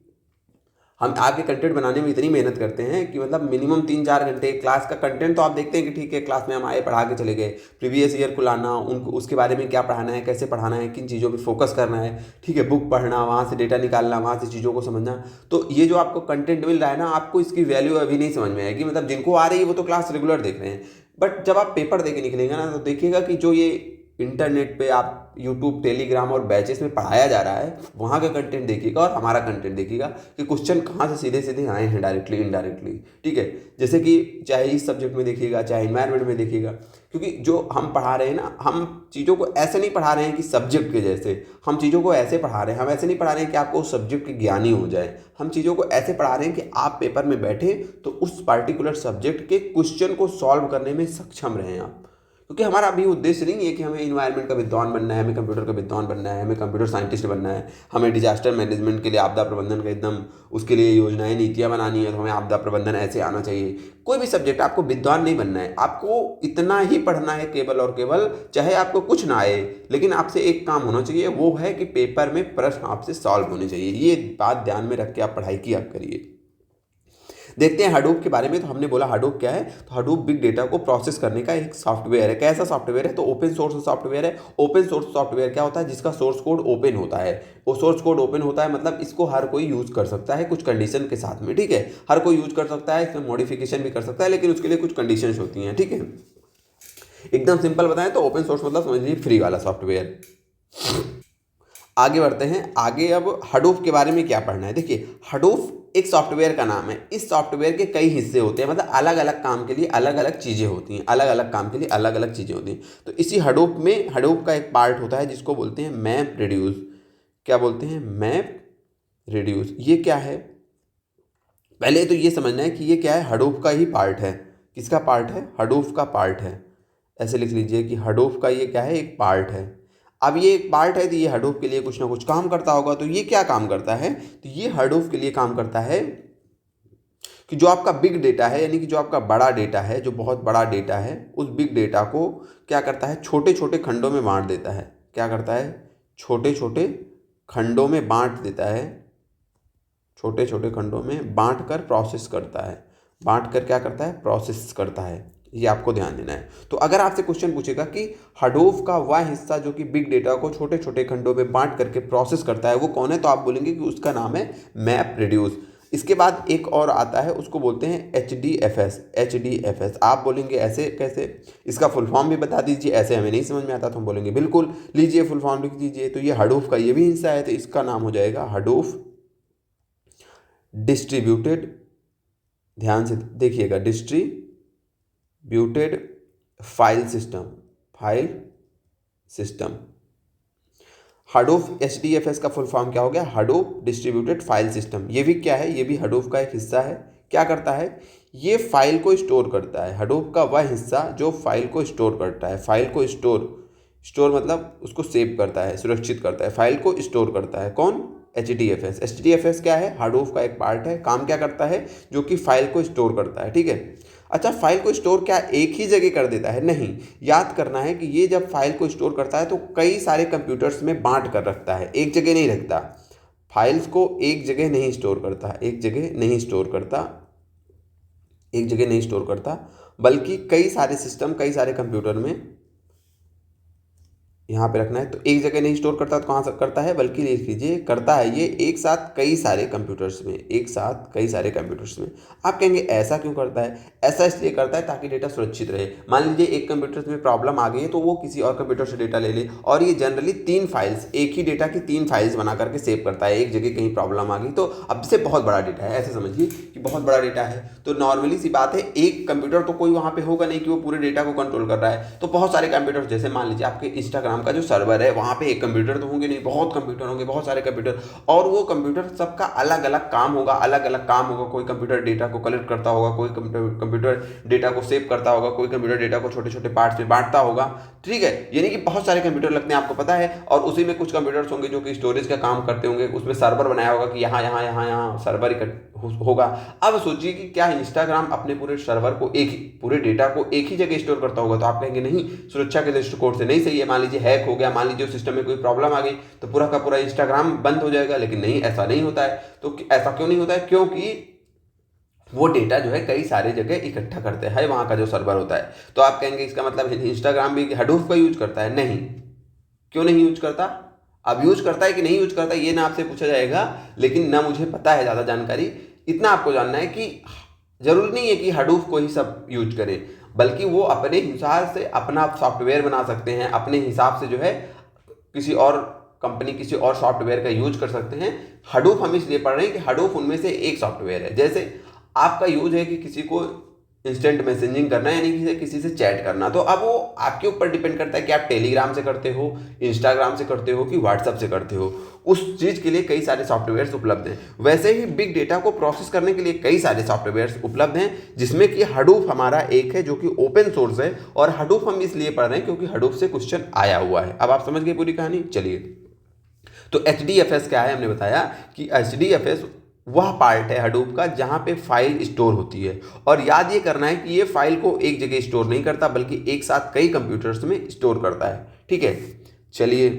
हम आपके कंटेंट बनाने में इतनी मेहनत करते हैं कि मतलब मिनिमम 3-4 घंटे क्लास का कंटेंट तो आप देखते हैं कि ठीक है क्लास में हम आए, पढ़ा के चले गए, प्रीवियस ईयर को लाना, उनको उसके बारे में क्या पढ़ाना है, कैसे पढ़ाना है, किन चीज़ों पे फोकस करना है, ठीक है, बुक पढ़ना, वहाँ से डेटा निकालना, वहाँ से चीज़ों को समझना। तो ये जो आपको कंटेंट मिल रहा है ना, आपको इसकी वैल्यू अभी नहीं समझ में आएगी। मतलब जिनको आ रही है वो तो क्लास रेगुलर देख रहे हैं, बट जब आप पेपर दे के निकलेंगे ना तो देखिएगा कि जो ये इंटरनेट पे आप यूट्यूब, टेलीग्राम और बैचेस में पढ़ाया जा रहा है, वहाँ का कंटेंट देखिएगा और हमारा कंटेंट देखिएगा कि क्वेश्चन कहाँ से सीधे सीधे आए हैं, डायरेक्टली इनडायरेक्टली, ठीक है। जैसे कि चाहे इस सब्जेक्ट में देखिएगा, चाहे इन्वायरमेंट में देखिएगा, क्योंकि जो हम पढ़ा रहे हैं ना, हम चीज़ों को ऐसे नहीं पढ़ा रहे हैं कि सब्जेक्ट के जैसे, हम चीज़ों को ऐसे पढ़ा रहे हैं, हम ऐसे नहीं पढ़ा रहे हैं कि आपको उस सब्जेक्ट के ज्ञानी हो जाए। हम चीज़ों को ऐसे पढ़ा रहे हैं कि आप पेपर में बैठे तो उस पार्टिकुलर सब्जेक्ट के क्वेश्चन को सॉल्व करने में सक्षम रहें आप। क्योंकि हमारा अभी उद्देश्य नहीं है कि हमें इन्वायरमेंट का विद्वान बनना है, हमें कंप्यूटर का विद्वान बनना है, हमें कंप्यूटर साइंटिस्ट बनना है, हमें डिजास्टर मैनेजमेंट के लिए, आपदा प्रबंधन का एकदम उसके लिए योजनाएं, नीतियां बनानी है, तो हमें आपदा प्रबंधन ऐसे आना चाहिए। कोई भी सब्जेक्ट, आपको विद्वान नहीं बनना है, आपको इतना ही पढ़ना है केवल और केवल, चाहे आपको कुछ ना आए, लेकिन आपसे एक काम होना चाहिए, वो है कि पेपर में प्रश्न आपसे सॉल्व होने चाहिए। ये बात ध्यान में रख के आप पढ़ाई की आप करिए। देखते हैं हडूप के बारे में। तो हमने बोला हडूप क्या है, तो हडूप बिग डेटा को प्रोसेस करने का एक सॉफ्टवेयर है। कैसा सॉफ्टवेयर है? तो ओपन सोर्स सॉफ्टवेयर है। ओपन सोर्स सॉफ्टवेयर क्या होता है? जिसका सोर्स कोड ओपन होता है। वो सोर्स कोड ओपन होता है मतलब इसको हर कोई यूज कर सकता है कुछ कंडीशन के साथ में, ठीक है। हर कोई यूज कर सकता है, इसमें मॉडिफिकेशन भी कर सकता है, लेकिन उसके लिए कुछ कंडीशंस होती हैं, ठीक है। एकदम सिंपल बताएं तो ओपन सोर्स मतलब समझ लीजिए फ्री वाला सॉफ्टवेयर। आगे बढ़ते हैं। आगे अब हडूप के बारे में क्या पढ़ना है। देखिए, हडूप एक सॉफ्टवेयर का नाम है। इस सॉफ्टवेयर के कई हिस्से होते हैं, मतलब अलग अलग काम के लिए अलग अलग चीज़ें होती हैं, अलग अलग काम के लिए अलग अलग चीज़ें होती हैं। तो इसी हडूप में, हडूप का एक पार्ट होता है जिसको बोलते हैं मैप रिड्यूस। क्या बोलते हैं? Map reduce. ये क्या है? पहले तो ये समझना है कि ये क्या है, हडूप का ही पार्ट है। किसका पार्ट है? हडूप का पार्ट है। ऐसे लिख लीजिए कि हडूप का ये क्या है, एक पार्ट है। अब ये एक पार्ट है तो ये हडूप के लिए कुछ ना कुछ काम करता होगा। तो ये क्या काम करता है, तो ये हडूप के लिए काम करता है कि जो आपका बिग डेटा है, यानी कि जो आपका बड़ा डेटा है, जो बहुत बड़ा डेटा है, उस बिग डेटा को क्या करता है, छोटे छोटे खंडों में बांट देता है। क्या करता है, छोटे छोटे खंडों में बांट देता है, छोटे छोटे खंडों में बांट कर प्रोसेस करता है। बांट कर क्या करता है, प्रोसेस करता है। ये आपको ध्यान देना है। तो अगर आपसे क्वेश्चन पूछेगा कि हडूप का वह हिस्सा जो कि बिग डेटा को छोटे छोटे खंडों में बांट करके प्रोसेस करता है वो कौन है, तो आप बोलेंगे कि उसका नाम है मैप रेड्यूस। इसके बाद एक और आता है, उसको बोलते हैं HDFS। HDFS आप बोलेंगे ऐसे कैसे, इसका फुल फॉर्म भी बता दीजिए, ऐसे हमें नहीं समझ में आता तो हम बोलेंगे बिल्कुल, लीजिए फुल फॉर्म लिख दीजिए। तो ये हडूप का ये भी हिस्सा है, तो इसका नाम हो जाएगा हडूप डिस्ट्रीब्यूटेड, ध्यान से देखिएगा, distributed file system, file system. Hadoop HDFS का फुल फॉर्म क्या हो गया, हडूप डिस्ट्रीब्यूटेड फाइल सिस्टम। ये भी क्या है, ये भी हडूप का एक हिस्सा है। क्या करता है, ये फाइल को स्टोर करता है। हडूप का वह हिस्सा जो फाइल को स्टोर करता है, फाइल को स्टोर मतलब उसको सेव करता है, सुरक्षित करता है, फाइल को स्टोर करता है। कौन, HDFS। HDFS क्या है, हडूप का एक पार्ट है। काम क्या करता है, जो कि फाइल को स्टोर करता है। ठीक है, अच्छा फाइल को स्टोर क्या एक ही जगह कर देता है, नहीं, याद करना है कि ये जब फाइल को स्टोर करता है तो कई सारे कंप्यूटर्स में बांट कर रखता है, एक जगह नहीं रखता। फाइल्स को एक जगह नहीं स्टोर करता, एक जगह नहीं स्टोर करता, एक जगह नहीं स्टोर करता, बल्कि कई सारे सिस्टम, कई सारे कंप्यूटर में यहाँ पे रखना है। तो एक जगह नहीं स्टोर करता तो कहाँ से करता है, बल्कि लिख लीजिए, करता है ये एक साथ कई सारे कंप्यूटर्स में, एक साथ कई सारे कंप्यूटर्स में। आप कहेंगे ऐसा क्यों करता है, ऐसा इसलिए करता है ताकि डेटा सुरक्षित रहे। मान लीजिए एक कंप्यूटर में प्रॉब्लम आ गई है तो वो किसी और कंप्यूटर से डेटा ले ले, और ये जनरली 3 फाइल्स, एक ही डेटा की 3 फाइल्स बना करके सेव करता है। एक जगह कहीं प्रॉब्लम आ गई तो अब से बहुत बड़ा डेटा है, ऐसे समझिए कि बहुत बड़ा डेटा है, तो नॉर्मली सी बात है एक कंप्यूटर तो कोई वहाँ पे होगा नहीं कि वो पूरे डेटा को कंट्रोल कर रहा है। तो बहुत सारे कंप्यूटर, जैसे मान लीजिए आपके इंस्टाग्राम का जो सर्वर है वहाँ पे एक कंप्यूटर तो होंगे नहीं, बहुत कंप्यूटर होंगे, बहुत सारे कंप्यूटर, और वो कंप्यूटर सबका अलग अलग काम होगा, अलग अलग काम होगा। कोई कंप्यूटर डेटा को कलेक्ट करता होगा, कोई कंप्यूटर डेटा को सेव करता होगा, कोई कंप्यूटर डेटा को छोटे छोटे पार्ट्स में बांटता होगा। ठीक है, यानी कि बहुत सारे कंप्यूटर लगते हैं, आपको पता है। और उसी में कुछ कंप्यूटर्स होंगे जो कि स्टोरेज का काम करते होंगे, उसमें सर्वर बनाया होगा कि यहाँ यहाँ यहाँ यहाँ सर्वर होगा। अब सोचिए कि क्या इंस्टाग्राम अपने पूरे सर्वर को, एक ही पूरे डेटा को एक ही जगह स्टोर करता होगा, तो आप कहेंगे नहीं, सुरक्षा के दृष्टिकोण से नहीं सही है। मान लीजिए हैक हो गया, मान लीजिए सिस्टम में कोई प्रॉब्लम आ गई तो पूरा का पूरा इंस्टाग्राम बंद हो जाएगा, लेकिन नहीं, ऐसा नहीं होता है। तो ऐसा क्यों नहीं होता है, क्योंकि वो डेटा जो है कई सारे जगह इकट्ठा करते हैं वहाँ का जो सर्वर होता है। तो आप कहेंगे इसका मतलब इंस्टाग्राम भी हडूप का यूज करता है, नहीं, क्यों नहीं यूज करता। अब यूज करता है कि नहीं यूज करता ये ना आपसे पूछा जाएगा, लेकिन ना मुझे पता है ज़्यादा जानकारी। इतना आपको जानना है कि जरूरी नहीं है कि हडूप को ही सब यूज करें, बल्कि वो अपने हिसाब से अपना सॉफ्टवेयर बना सकते हैं, अपने हिसाब से जो है किसी और कंपनी, किसी और सॉफ्टवेयर का यूज कर सकते हैं। हडूप हम इसलिए पढ़ रहे हैं कि हडूप उनमें से एक सॉफ्टवेयर है। जैसे आपका यूज है कि किसी को इंस्टेंट मैसेजिंग करना है, यानी कि किसी से चैट करना, तो अब वो आपके ऊपर डिपेंड करता है कि आप टेलीग्राम से करते हो, इंस्टाग्राम से करते हो, कि व्हाट्सएप से करते हो। उस चीज़ के लिए कई सारे सॉफ्टवेयर्स उपलब्ध हैं। वैसे ही बिग डेटा को प्रोसेस करने के लिए कई सारे सॉफ्टवेयर्स उपलब्ध हैं, जिसमें कि हडूप हमारा एक है जो कि ओपन सोर्स है। और हडूप हम इसलिए पढ़ रहे हैं क्योंकि हडूप से क्वेश्चन आया हुआ है। अब आप समझ गए पूरी कहानी। चलिए, तो HDFS क्या है, हमने बताया कि HDFS वह पार्ट है हडूप का जहां पे फाइल स्टोर होती है। और याद ये करना है कि ये फाइल को एक जगह स्टोर नहीं करता, बल्कि एक साथ कई कंप्यूटर्स में स्टोर करता है। ठीक है, चलिए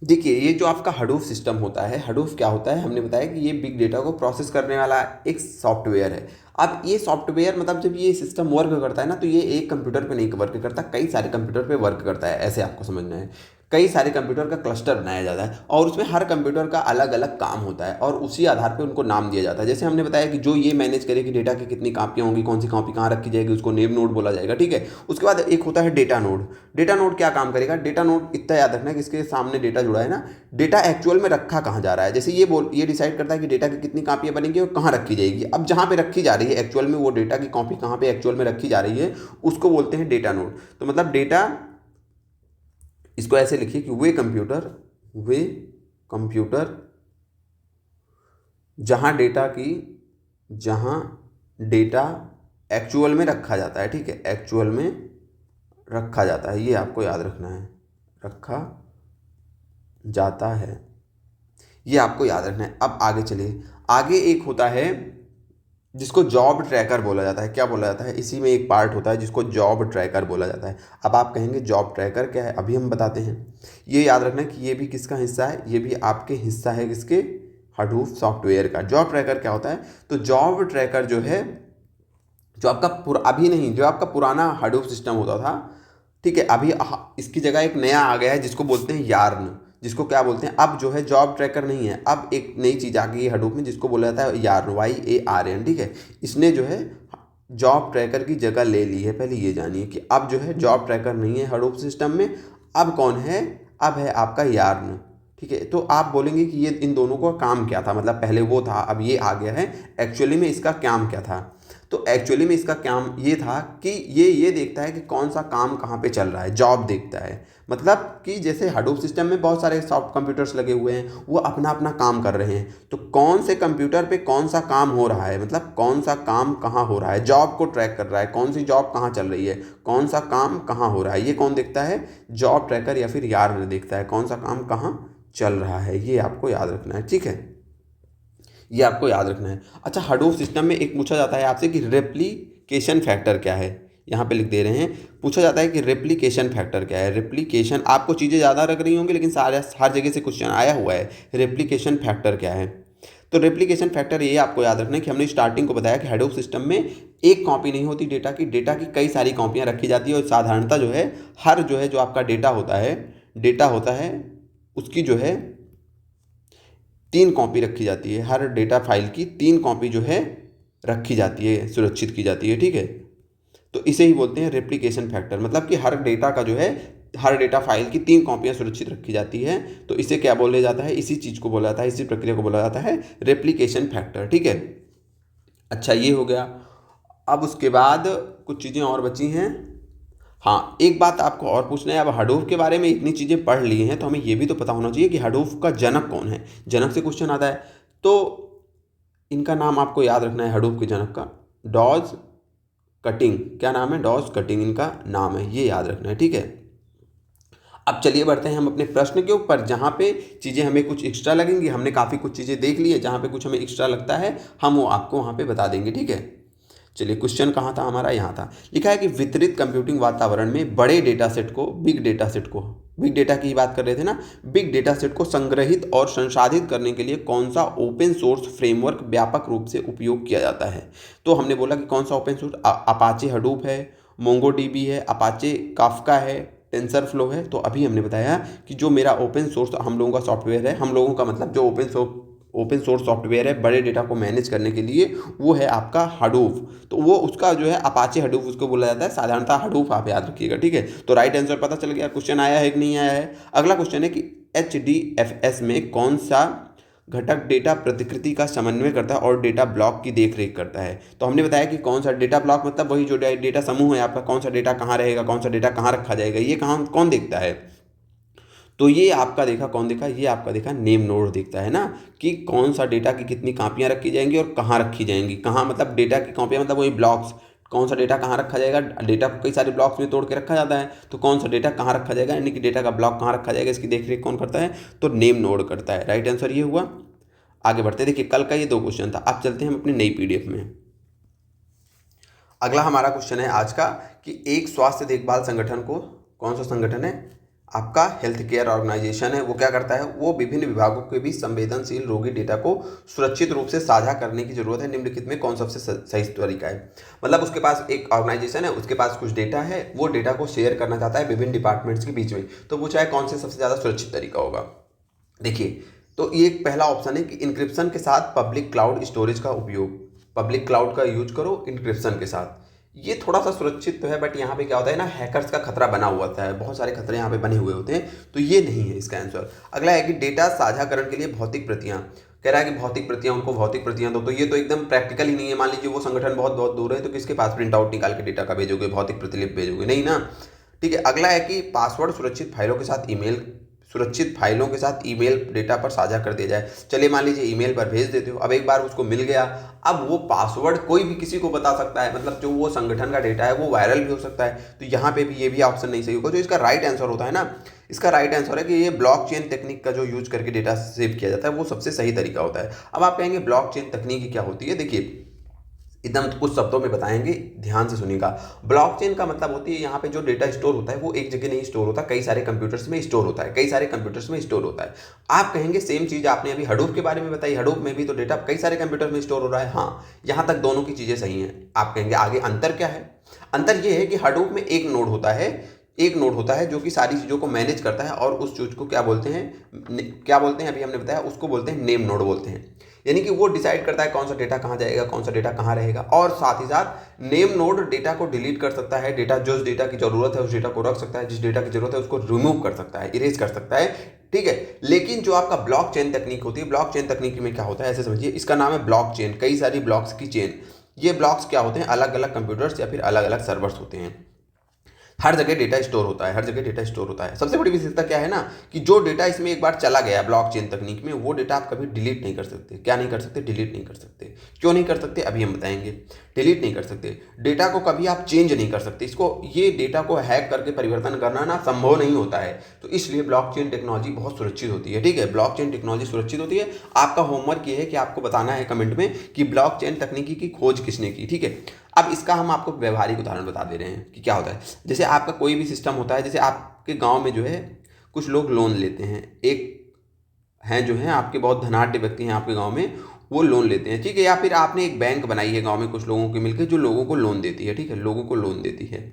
देखिए, ये जो आपका हडूप सिस्टम होता है, हडूप क्या होता है, हमने बताया कि ये बिग डेटा को प्रोसेस करने वाला एक सॉफ्टवेयर है। अब ये सॉफ्टवेयर मतलब जब ये सिस्टम वर्क करता है ना, तो ये एक कंप्यूटर पे नहीं वर्क करता, कई सारे कंप्यूटर पे वर्क करता है, ऐसे आपको समझना है। कई सारे कंप्यूटर का क्लस्टर बनाया जाता है और उसमें हर कंप्यूटर का अलग अलग काम होता है और उसी आधार पे उनको नाम दिया जाता है। जैसे हमने बताया कि जो ये मैनेज करे कि डेटा की कितनी कापियाँ होंगी, कौन सी कॉपी कहाँ रखी जाएगी, उसको नेम नोड बोला जाएगा। ठीक है, उसके बाद एक होता है डेटा नोड। डेटा नोड क्या काम करेगा, डेटा नोड इतना याद रखना है कि इसके सामने डेटा जुड़ा है ना, डेटा एक्चुअल में रखा कहाँ जा रहा है। जैसे ये डिसाइड करता है कि डेटा की कितनी कापियाँ बनेंगी और कहाँ रखी जाएगी। अब जहाँ पे रखी जा रही है एक्चुअल में, वो डेटा की कॉपी कहाँ पे एक्चुअल में रखी जा रही है, उसको बोलते हैं डेटा नोड। तो मतलब डेटा, इसको ऐसे लिखिए कि वे कंप्यूटर जहां डेटा एक्चुअल में रखा जाता है। ठीक है, एक्चुअल में रखा जाता है, ये आपको याद रखना है, रखा जाता है, ये आपको याद रखना है। अब आगे चलिए, आगे एक होता है जिसको जॉब ट्रैकर बोला जाता है। क्या बोला जाता है? इसी में एक पार्ट होता है जिसको जॉब ट्रैकर बोला जाता है। अब आप कहेंगे जॉब ट्रैकर क्या है, अभी हम बताते हैं। ये याद रखना कि ये भी किसका हिस्सा है, ये भी आपके हिस्सा है, किसके? हडूप सॉफ्टवेयर का। जॉब ट्रैकर क्या होता है? तो जॉब ट्रैकर जो है, जो आपका अभी नहीं, जो आपका पुराना हडूप सिस्टम होता था, ठीक है, अभी इसकी जगह एक नया आ गया है जिसको बोलते हैं यार्न। जिसको क्या बोलते हैं, अब जो है जॉब ट्रैकर नहीं है, अब एक नई चीज़ आ गई है हडूप में जिसको बोला जाता है यार्न, YARN, ठीक है। इसने जो है जॉब ट्रैकर की जगह ले ली है। पहले ये जानिए कि अब जो है जॉब ट्रैकर नहीं है हडूप सिस्टम में, अब कौन है? अब है आपका यार्न, ठीक है। तो आप बोलेंगे कि ये इन दोनों का काम क्या था, मतलब पहले वो था अब ये आ गया है, एक्चुअली में इसका काम क्या था? तो एक्चुअली में इसका काम ये था कि ये देखता है कि कौन सा काम कहाँ पे चल रहा है, जॉब देखता है। मतलब कि जैसे हडूप सिस्टम में बहुत सारे सॉफ्ट कंप्यूटर्स लगे हुए हैं, वो अपना अपना काम कर रहे हैं, तो कौन से कंप्यूटर पे कौन सा काम हो रहा है, मतलब कौन सा काम कहाँ हो रहा है, जॉब को ट्रैक कर रहा है, कौन सी जॉब कहाँ चल रही है, कौन सा काम कहाँ हो रहा है, ये कौन देखता है? जॉब ट्रैकर या फिर यार्न देखता है, कौन सा काम कहाँ चल रहा है। ये आपको याद रखना है, ठीक है, ये आपको याद रखना है। अच्छा, हडूप सिस्टम में एक पूछा जाता है आपसे कि रेप्लिकेशन फैक्टर क्या है। यहाँ पे लिख दे रहे हैं, पूछा जाता है कि रेप्लिकेशन फैक्टर क्या है। रेप्लिकेशन, आपको चीज़ें ज़्यादा लग रही होंगी लेकिन सारे हर जगह से क्वेश्चन आया हुआ है, रेप्लिकेशन फैक्टर क्या है। तो रेप्लिकेशन फैक्टर ये आपको याद रखना है कि हमने स्टार्टिंग को बताया कि हडूप सिस्टम में एक कॉपी नहीं होती डेटा की कई सारी कॉपियाँ रखी जाती है। और साधारणतः जो है हर जो है जो आपका डेटा होता है उसकी जो है 3 कॉपी रखी जाती है। हर डेटा फाइल की 3 कॉपी जो है रखी जाती है, सुरक्षित की जाती है, ठीक है। तो इसे ही बोलते हैं रेप्लिकेशन फैक्टर, मतलब कि हर डेटा का जो है, हर डेटा फाइल की 3 कॉपियाँ सुरक्षित रखी जाती है। तो इसे क्या बोला जाता है? इसी चीज़ को बोला जाता है, इसी प्रक्रिया को बोला जाता है रेप्लिकेशन फैक्टर, ठीक है। अच्छा, ये हो गया। अब उसके बाद कुछ चीज़ें और बची हैं। हाँ, एक बात आपको और पूछना है, अब हडूप के बारे में इतनी चीज़ें पढ़ ली हैं तो हमें ये भी तो पता होना चाहिए कि हडूप का जनक कौन है। जनक से क्वेश्चन आता है, तो इनका नाम आपको याद रखना है हडूप के जनक का, डॉज कटिंग। क्या नाम है? डॉज कटिंग इनका नाम है, ये याद रखना है, ठीक है। अब चलिए बढ़ते हैं हम अपने प्रश्न के ऊपर, जहाँ पे चीज़ें हमें कुछ एक्स्ट्रा लगेंगी। हमने काफ़ी कुछ चीज़ें देख ली है, जहाँ पे कुछ हमें एक्स्ट्रा लगता है हम वो आपको वहाँ पे बता देंगे, ठीक है। चलिए, क्वेश्चन कहाँ था हमारा? यहाँ था। लिखा है कि वितरित कंप्यूटिंग वातावरण में बड़े डेटा सेट को, बिग डेटा की बात कर रहे थे ना, बिग डेटा सेट को संग्रहित और संसाधित करने के लिए कौन सा ओपन सोर्स फ्रेमवर्क व्यापक रूप से उपयोग किया जाता है। तो हमने बोला कि कौन सा ओपन सोर्स, अपाचे हडूप है, मोंगोडीबी है, अपाचे काफका है, टेंसरफ्लो है। तो अभी हमने बताया कि जो मेरा ओपन सोर्स हम लोगों का सॉफ्टवेयर है, हम लोगों का मतलब जो ओपन सोर्स सॉफ्टवेयर है बड़े डेटा को मैनेज करने के लिए, वो है आपका हडूप। तो वो उसका जो है अपाचे हडूप उसको बोला जाता है, साधारणतः हडूप आप याद रखिएगा, ठीक है। तो राइट आंसर पता चल गया, क्वेश्चन आया है कि नहीं आया है। अगला क्वेश्चन है कि HDFS में कौन सा घटक डेटा प्रतिकृति का समन्वय करता है और डेटा ब्लॉक की देखरेख करता है। तो हमने बताया कि कौन सा डेटा ब्लॉक, मतलब वही जो डेटा समूह है आपका, कौन सा डेटा कहाँ रहेगा, कौन सा डेटा कहाँ रखा जाएगा, ये कौन देखता है। तो ये आपका देखा, कौन देखा? ये आपका देखा नेम नोड देखता है ना, कि कौन सा डेटा की कितनी कापियाँ रखी जाएंगी और कहाँ रखी जाएंगी। कहाँ मतलब डेटा की कॉपियाँ, मतलब वही ब्लॉक्स, कौन सा डेटा कहाँ रखा जाएगा। डेटा को कई सारे ब्लॉक्स में तोड़ के रखा जाता है, तो कौन सा डेटा कहाँ रखा जाएगा, यानी कि डेटा का ब्लॉक कहाँ रखा जाएगा, इसकी देखरेख कौन करता है? तो नेम नोड करता है। राइट आंसर ये हुआ। आगे बढ़ते, देखिए कल का ये 2 क्वेश्चन था। अब चलते हैं हम अपनी नई PDF में। अगला हमारा क्वेश्चन है आज का कि एक स्वास्थ्य देखभाल संगठन को, कौन सा संगठन है? आपका हेल्थ केयर ऑर्गेनाइजेशन है। वो क्या करता है? वो विभिन्न विभागों के बीच संवेदनशील रोगी डेटा को सुरक्षित रूप से साझा करने की जरूरत है। निम्नलिखित में कौन सबसे सही तरीका है? मतलब उसके पास एक ऑर्गेनाइजेशन है, उसके पास कुछ डेटा है, वो डेटा को शेयर करना चाहता है विभिन्न डिपार्टमेंट्स के बीच में, तो वो चाहे कौन से सबसे ज़्यादा सुरक्षित तरीका होगा। देखिए, तो ये एक पहला ऑप्शन है कि इंक्रिप्शन के साथ पब्लिक क्लाउड स्टोरेज का उपयोग, पब्लिक क्लाउड का यूज करो इंक्रिप्शन के साथ। ये थोड़ा सा सुरक्षित तो है, बट यहाँ पे क्या होता है ना, हैकर्स का खतरा बना हुआ होता है, बहुत सारे खतरे यहाँ पे बने हुए होते हैं, तो ये नहीं है इसका आंसर। अगला है कि डेटा साझाकरण के लिए भौतिक प्रतियाँ, कह रहा है कि भौतिक प्रतियाँ, उनको भौतिक प्रतियाँ दो, तो ये तो एकदम प्रैक्टिकल ही नहीं है। मान लीजिए वो संगठन बहुत बहुत दूर है, तो किसके पास प्रिंट आउट निकाल के डेटा का भेजोगे, भौतिक प्रतिलिपि भेजोगे? नहीं ना, ठीक है। अगला है कि पासवर्ड सुरक्षित फाइलों के साथ ईमेल सुरक्षित फाइलों के साथ ईमेल डेटा पर साझा कर दिया जाए। चलिए मान लीजिए ईमेल पर भेज देते हो, अब एक बार उसको मिल गया, अब वो पासवर्ड कोई भी किसी को बता सकता है, मतलब जो वो संगठन का डेटा है वो वायरल भी हो सकता है। तो यहाँ पे भी ये भी ऑप्शन नहीं सही होगा। जो इसका राइट आंसर होता है ना, इसका राइट आंसर है कि ये ब्लॉकचेन तकनीक का जो यूज करके डेटा सेव किया जाता है वो सबसे सही तरीका होता है। अब आप कहेंगे ब्लॉकचेन तकनीक क्या होती है, देखिए एकदम कुछ शब्दों में बताएंगे, ध्यान से सुनिएगा। ब्लॉकचेन का मतलब होती है यहाँ पे जो डेटा स्टोर होता है वो एक जगह नहीं स्टोर होता, कई सारे कंप्यूटर्स में स्टोर होता है, कई सारे कंप्यूटर्स में स्टोर होता है। आप कहेंगे सेम चीज़ आपने अभी हडूप के बारे में बताई, हडूप में भी तो डेटा कई सारे कंप्यूटर में स्टोर हो रहा है। हाँ, यहाँ तक दोनों की चीज़ें सही हैं। आप कहेंगे आगे अंतर क्या है? अंतर ये है कि हडूप में एक नोड होता है, एक नोड होता है जो कि सारी चीज़ों को मैनेज करता है, और उस चीज़ को क्या बोलते हैं अभी हमने बताया, उसको बोलते हैं नेम नोड बोलते हैं। यानी कि वो डिसाइड करता है कौन सा डेटा कहाँ जाएगा, कौन सा डेटा कहाँ रहेगा, और साथ ही साथ नेम नोड डेटा को डिलीट कर सकता है, डेटा जो डेटा की जरूरत है उस डेटा को रख सकता है, जिस डेटा की जरूरत है उसको रिमूव कर सकता है, इरेज कर सकता है, ठीक है। लेकिन जो आपका ब्लॉकचेन तकनीक होती है, ब्लॉकचेन तकनीक में क्या होता है ऐसे समझिए, इसका नाम है ब्लॉकचेन, कई सारी ब्लॉक्स की चेन। ये ब्लॉक्स क्या होते हैं, अलग अलग कंप्यूटर्स या फिर अलग अलग सर्वर्स होते हैं, हर जगह डेटा स्टोर होता है, हर जगह डेटा स्टोर होता है। सबसे बड़ी विशेषता क्या है ना, कि जो डेटा इसमें एक बार चला गया ब्लॉकचेन तकनीक में, वो डेटा आप कभी डिलीट नहीं कर सकते। क्या नहीं कर सकते? डिलीट नहीं कर सकते। क्यों नहीं कर सकते अभी हम बताएंगे। डिलीट नहीं कर सकते, डेटा को कभी आप चेंज नहीं कर सकते, इसको ये डेटा को हैक करके परिवर्तन करना ना संभव नहीं होता है। तो इसलिए ब्लॉकचेन टेक्नोलॉजी बहुत सुरक्षित होती है, ठीक है। ब्लॉकचेन टेक्नोलॉजी सुरक्षित होती है। आपका होमवर्क ये है कि आपको बताना है कमेंट में कि ब्लॉकचेन तकनीकी की खोज किसने की, ठीक है। अब इसका हम आपको व्यवहारिक उदाहरण बता दे रहे हैं कि क्या होता है। जैसे आपका कोई भी सिस्टम होता है, जैसे आपके गांव में जो है कुछ लोग लोन लेते हैं, एक हैं जो हैं आपके बहुत धनाढ्य व्यक्ति हैं आपके गांव में, वो लोन लेते हैं, ठीक है। या फिर आपने एक बैंक बनाई है गांव में कुछ लोगों के मिलकर, जो लोगों को लोन देती है, ठीक है, लोगों को लोन देती है।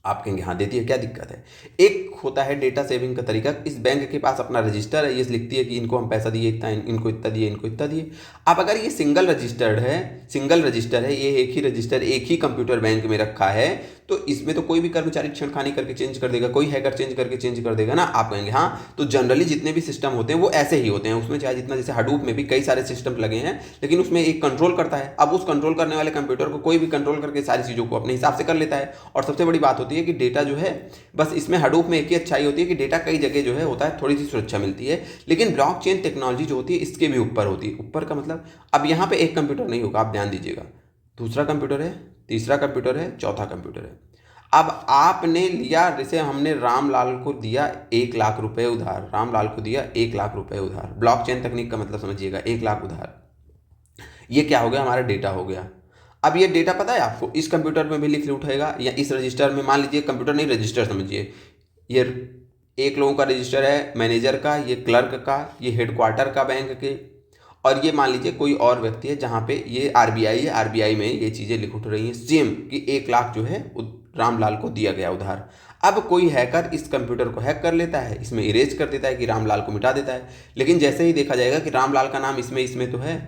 आप कहेंगे हाँ देती है, क्या दिक्कत है। एक होता है डेटा सेविंग का तरीका, इस बैंक के पास अपना रजिस्टर है, ये लिखती है कि इनको हम पैसा दिए इतना, इनको इतना दिए, इनको इतना दिए। अब अगर ये सिंगल रजिस्टर है, ये एक ही रजिस्टर एक ही कंप्यूटर बैंक में रखा है, तो इसमें तो कोई भी कर्मचारी छेड़खानी करके चेंज कर देगा, कोई हैकर चेंज करके चेंज कर देगा ना। आप कहेंगे हाँ, तो जनरली जितने भी सिस्टम होते हैं वो ऐसे ही होते हैं, उसमें चाहे जितना, जैसे हडूप में भी कई सारे सिस्टम लगे हैं, लेकिन उसमें एक कंट्रोल करता है। अब उस कंट्रोल करने वाले कंप्यूटर को कोई भी कंट्रोल करके सारी चीज़ों को अपने हिसाब से कर लेता है। और सबसे बड़ी बात होती है कि डेटा जो है, बस इसमें हडूप में एक ही अच्छाई होती है कि डेटा कई जगह जो है होता है, थोड़ी सी सुरक्षा मिलती है। लेकिन ब्लॉकचेन टेक्नोलॉजी जो होती है इसके भी ऊपर होती है। ऊपर का मतलब, अब यहाँ पे एक कंप्यूटर नहीं होगा, आप ध्यान दीजिएगा, दूसरा कंप्यूटर है, तीसरा कंप्यूटर है, चौथा कंप्यूटर है। अब आपने लिया, जैसे हमने रामलाल को दिया 1,00,000 रुपए उधार, रामलाल को दिया 1,00,000 रुपए उधार। ब्लॉकचेन तकनीक का मतलब समझिएगा, 1,00,000 उधार, ये क्या हो गया, हमारा डेटा हो गया। अब ये डेटा पता है आपको, इस कंप्यूटर में भी लिख उठेगा या इस रजिस्टर में, मान लीजिए कंप्यूटर नहीं रजिस्टर समझिए, ये एक लोगों का रजिस्टर है, मैनेजर का, ये क्लर्क का, ये हेडक्वार्टर का बैंक के, और ये मान लीजिए कोई और व्यक्ति है जहाँ पे ये आरबीआई है, आरबीआई में ये चीज़ें लिख उठ रही हैं सेम कि 1,00,000 जो है रामलाल को दिया गया उधार। अब कोई हैकर इस कंप्यूटर को हैक कर लेता है, इसमें इरेज कर देता है कि रामलाल को मिटा देता है। लेकिन जैसे ही देखा जाएगा कि रामलाल का नाम इसमें तो है,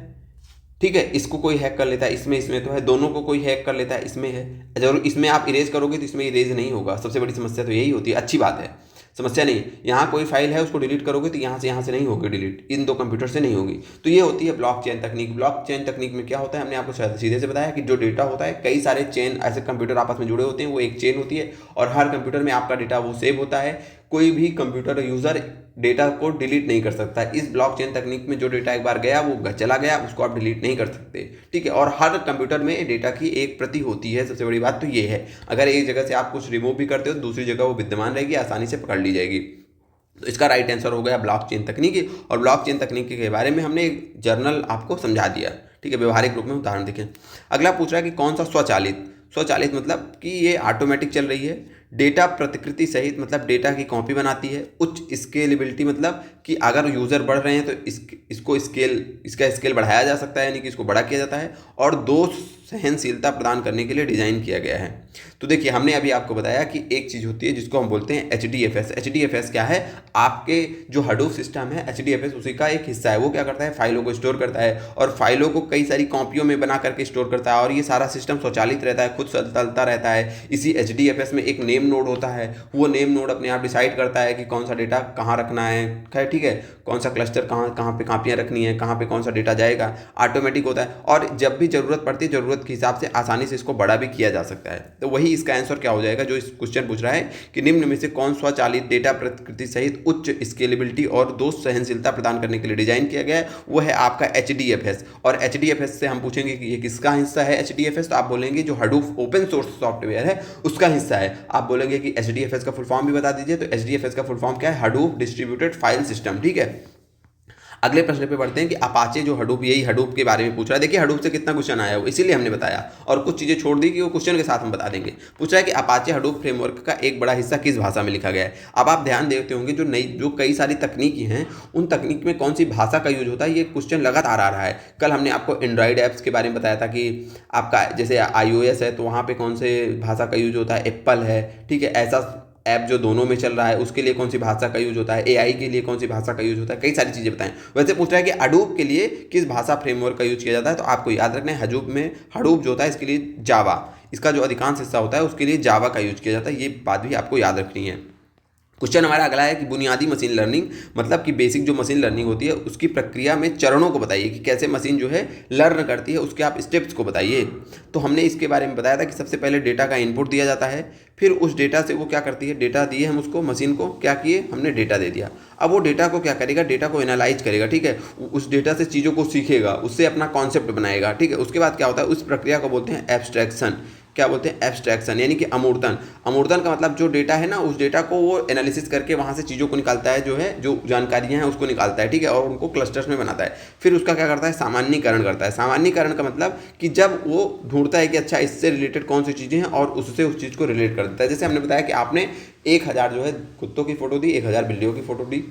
ठीक है, इसको कोई हैक कर लेता है, इसमें तो है, दोनों को कोई हैक कर लेता है, इसमें है, जरूर इसमें आप इरेज करोगे तो इसमें इरेज नहीं होगा। सबसे बड़ी समस्या तो यही होती है। अच्छी बात है, समस्या नहीं। यहाँ कोई फाइल है उसको डिलीट करोगे तो यहाँ से नहीं होगी डिलीट, इन दो कंप्यूटर से नहीं होगी। तो ये होती है ब्लॉकचेन तकनीक। ब्लॉकचेन तकनीक में क्या होता है, हमने आपको सीधे से बताया कि जो डेटा होता है, कई सारे चेन ऐसे कंप्यूटर आपस में जुड़े होते हैं, वो एक चेन होती है, और हर कंप्यूटर में आपका डेटा वो सेव होता है। कोई भी कंप्यूटर यूजर डेटा को डिलीट नहीं कर सकता। इस ब्लॉकचेन तकनीक में जो डेटा एक बार गया वो चला गया, उसको आप डिलीट नहीं कर सकते, ठीक है। और हर कंप्यूटर में डेटा की एक प्रति होती है। सबसे बड़ी बात तो ये है, अगर एक जगह से आप कुछ रिमूव भी करते हो तो दूसरी जगह वो विद्यमान रहेगी, आसानी से पकड़ ली जाएगी। तो इसका राइट आंसर हो गया ब्लॉकचेन तकनीकी। और ब्लॉकचेन तकनीकी के बारे में हमने एक जर्नल आपको समझा दिया, ठीक है, व्यवहारिक रूप में उदाहरण देखें। अगला पूछ रहा है कि कौन सा स्वचालित मतलब कि ये ऑटोमेटिक चल रही है। डेटा प्रतिकृति सहित मतलब डेटा की कॉपी बनाती है। उच्च स्केलेबिलिटी मतलब कि अगर यूज़र बढ़ रहे हैं तो इसका स्केल बढ़ाया जा सकता है, यानी कि इसको बड़ा किया जाता है। और दोष सहनशीलता प्रदान करने के लिए डिज़ाइन किया गया है। तो देखिए, हमने अभी आपको बताया कि एक चीज़ होती है जिसको हम बोलते हैं HDFS। HDFS क्या है, आपके जो हडूप सिस्टम है HDFS उसी का एक हिस्सा है। वो क्या करता है, फाइलों को स्टोर करता है, और फाइलों को कई सारी कॉपियों में बना करके स्टोर करता है, और ये सारा सिस्टम स्वचालित रहता है, खुद चलता रहता है। इसी HDFS में एक नेम नेम नोड होता है, वो नेम नोड अपने आप डिसाइड करता है कि कौन सा डेटा कहाँ रखना है, खैर ठीक है, कौन सा क्लस्टर कहाँ पे कापियाँ रखनी है, कहाँ पे कौन सा डेटा जाएगा, ऑटोमेटिक होता है। और जब भी ज़रूरत पड़ती है, ज़रूरत के हिसाब से आसानी से इसको बड़ा भी किया जा सकता है। तो वही इसका आंसर क्या हो जाएगा जो इस क्वेश्चन पूछ रहा है कि निम्न में से कौन स्वचालित डेटा प्रकृति सहित उच्च स्केलेबिलिटी और दोष सहनशीलता प्रदान करने के लिए डिजाइन किया गया है, वो है आपका HDFS। और HDFS से हम पूछेंगे कि ये किसका हिस्सा है HDFS, तो आप बोलेंगे जो हडूप ओपन सोर्स सॉफ्टवेयर है उसका हिस्सा है। आप बोलेंगे कि HDFS का फुल फॉर्म भी बता दीजिए, तो HDFS का फुल फॉर्म क्या है, हडूप डिस्ट्रीब्यूटेड फाइल सिस्टम, ठीक है। अगले प्रश्न पे बढ़ते हैं कि अपाचे जो हडूप, यही हडूप के बारे में पूछ रहा है। देखिए हडूप से कितना क्वेश्चन आया हो, इसीलिए हमने बताया, और कुछ चीज़ें छोड़ दी कि वो क्वेश्चन के साथ हम बता देंगे। पूछ रहा है कि अपाचे हडूप फ्रेमवर्क का एक बड़ा हिस्सा किस भाषा में लिखा गया है। अब आप ध्यान देते होंगे जो कई सारी तकनीकी हैं, उन तकनीक में कौन सी भाषा का यूज होता है, ये क्वेश्चन लगातार आ रहा है। कल हमने आपको एंड्रॉइड ऐप्स के बारे में बताया था कि आपका जैसे iOS है तो वहाँ पर कौन से भाषा का यूज होता है, एप्पल है, ठीक है, ऐसा ऐप जो दोनों में चल रहा है उसके लिए कौन सी भाषा का यूज होता है, AI के लिए कौन सी भाषा का यूज होता है, कई सारी चीज़ें बताएं। वैसे पूछ रहा है कि हडूप के लिए किस भाषा फ्रेमवर्क का यूज किया जाता है, तो आपको याद रखना है हडूप जो होता है इसके लिए जावा, इसका जो अधिकांश हिस्सा होता है उसके लिए जावा का यूज किया जाता है, ये बात भी आपको याद रखनी है। क्वेश्चन हमारा अगला है कि बुनियादी मशीन लर्निंग मतलब कि बेसिक जो मशीन लर्निंग होती है उसकी प्रक्रिया में चरणों को बताइए कि कैसे मशीन जो है लर्न करती है, उसके आप स्टेप्स को बताइए। तो हमने इसके बारे में बताया था कि सबसे पहले डेटा का इनपुट दिया जाता है, फिर उस डेटा से वो क्या करती है, डेटा दिए हम उसको, मशीन को क्या किए हमने, डेटा दे दिया। अब वो डेटा को क्या करेगा, डेटा को एनालाइज करेगा, ठीक है, उस डेटा से चीज़ों को सीखेगा, उससे अपना कॉन्सेप्ट बनाएगा, ठीक है। उसके बाद क्या होता है, उस प्रक्रिया को बोलते हैं एब्स्ट्रैक्शन। क्या बोलते हैं, एब्स्ट्रैक्शन, यानी कि अमूर्तन। अमूर्तन का मतलब जो डेटा है ना, उस डेटा को वो एनालिसिस करके वहाँ से चीज़ों को निकालता है, जो है जो जानकारियाँ हैं उसको निकालता है, ठीक है, और उनको क्लस्टर्स में बनाता है। फिर उसका क्या करता है, सामान्यीकरण करता है। सामान्यीकरण का मतलब कि जब वो ढूंढता है कि अच्छा इससे रिलेटेड कौन सी चीज़ें हैं और उससे उस चीज़ को रिलेट कर देता है। जैसे हमने बताया कि आपने 1000 जो है कुत्तों की फ़ोटो दी, 1000 बिल्लियों की फ़ोटो दी,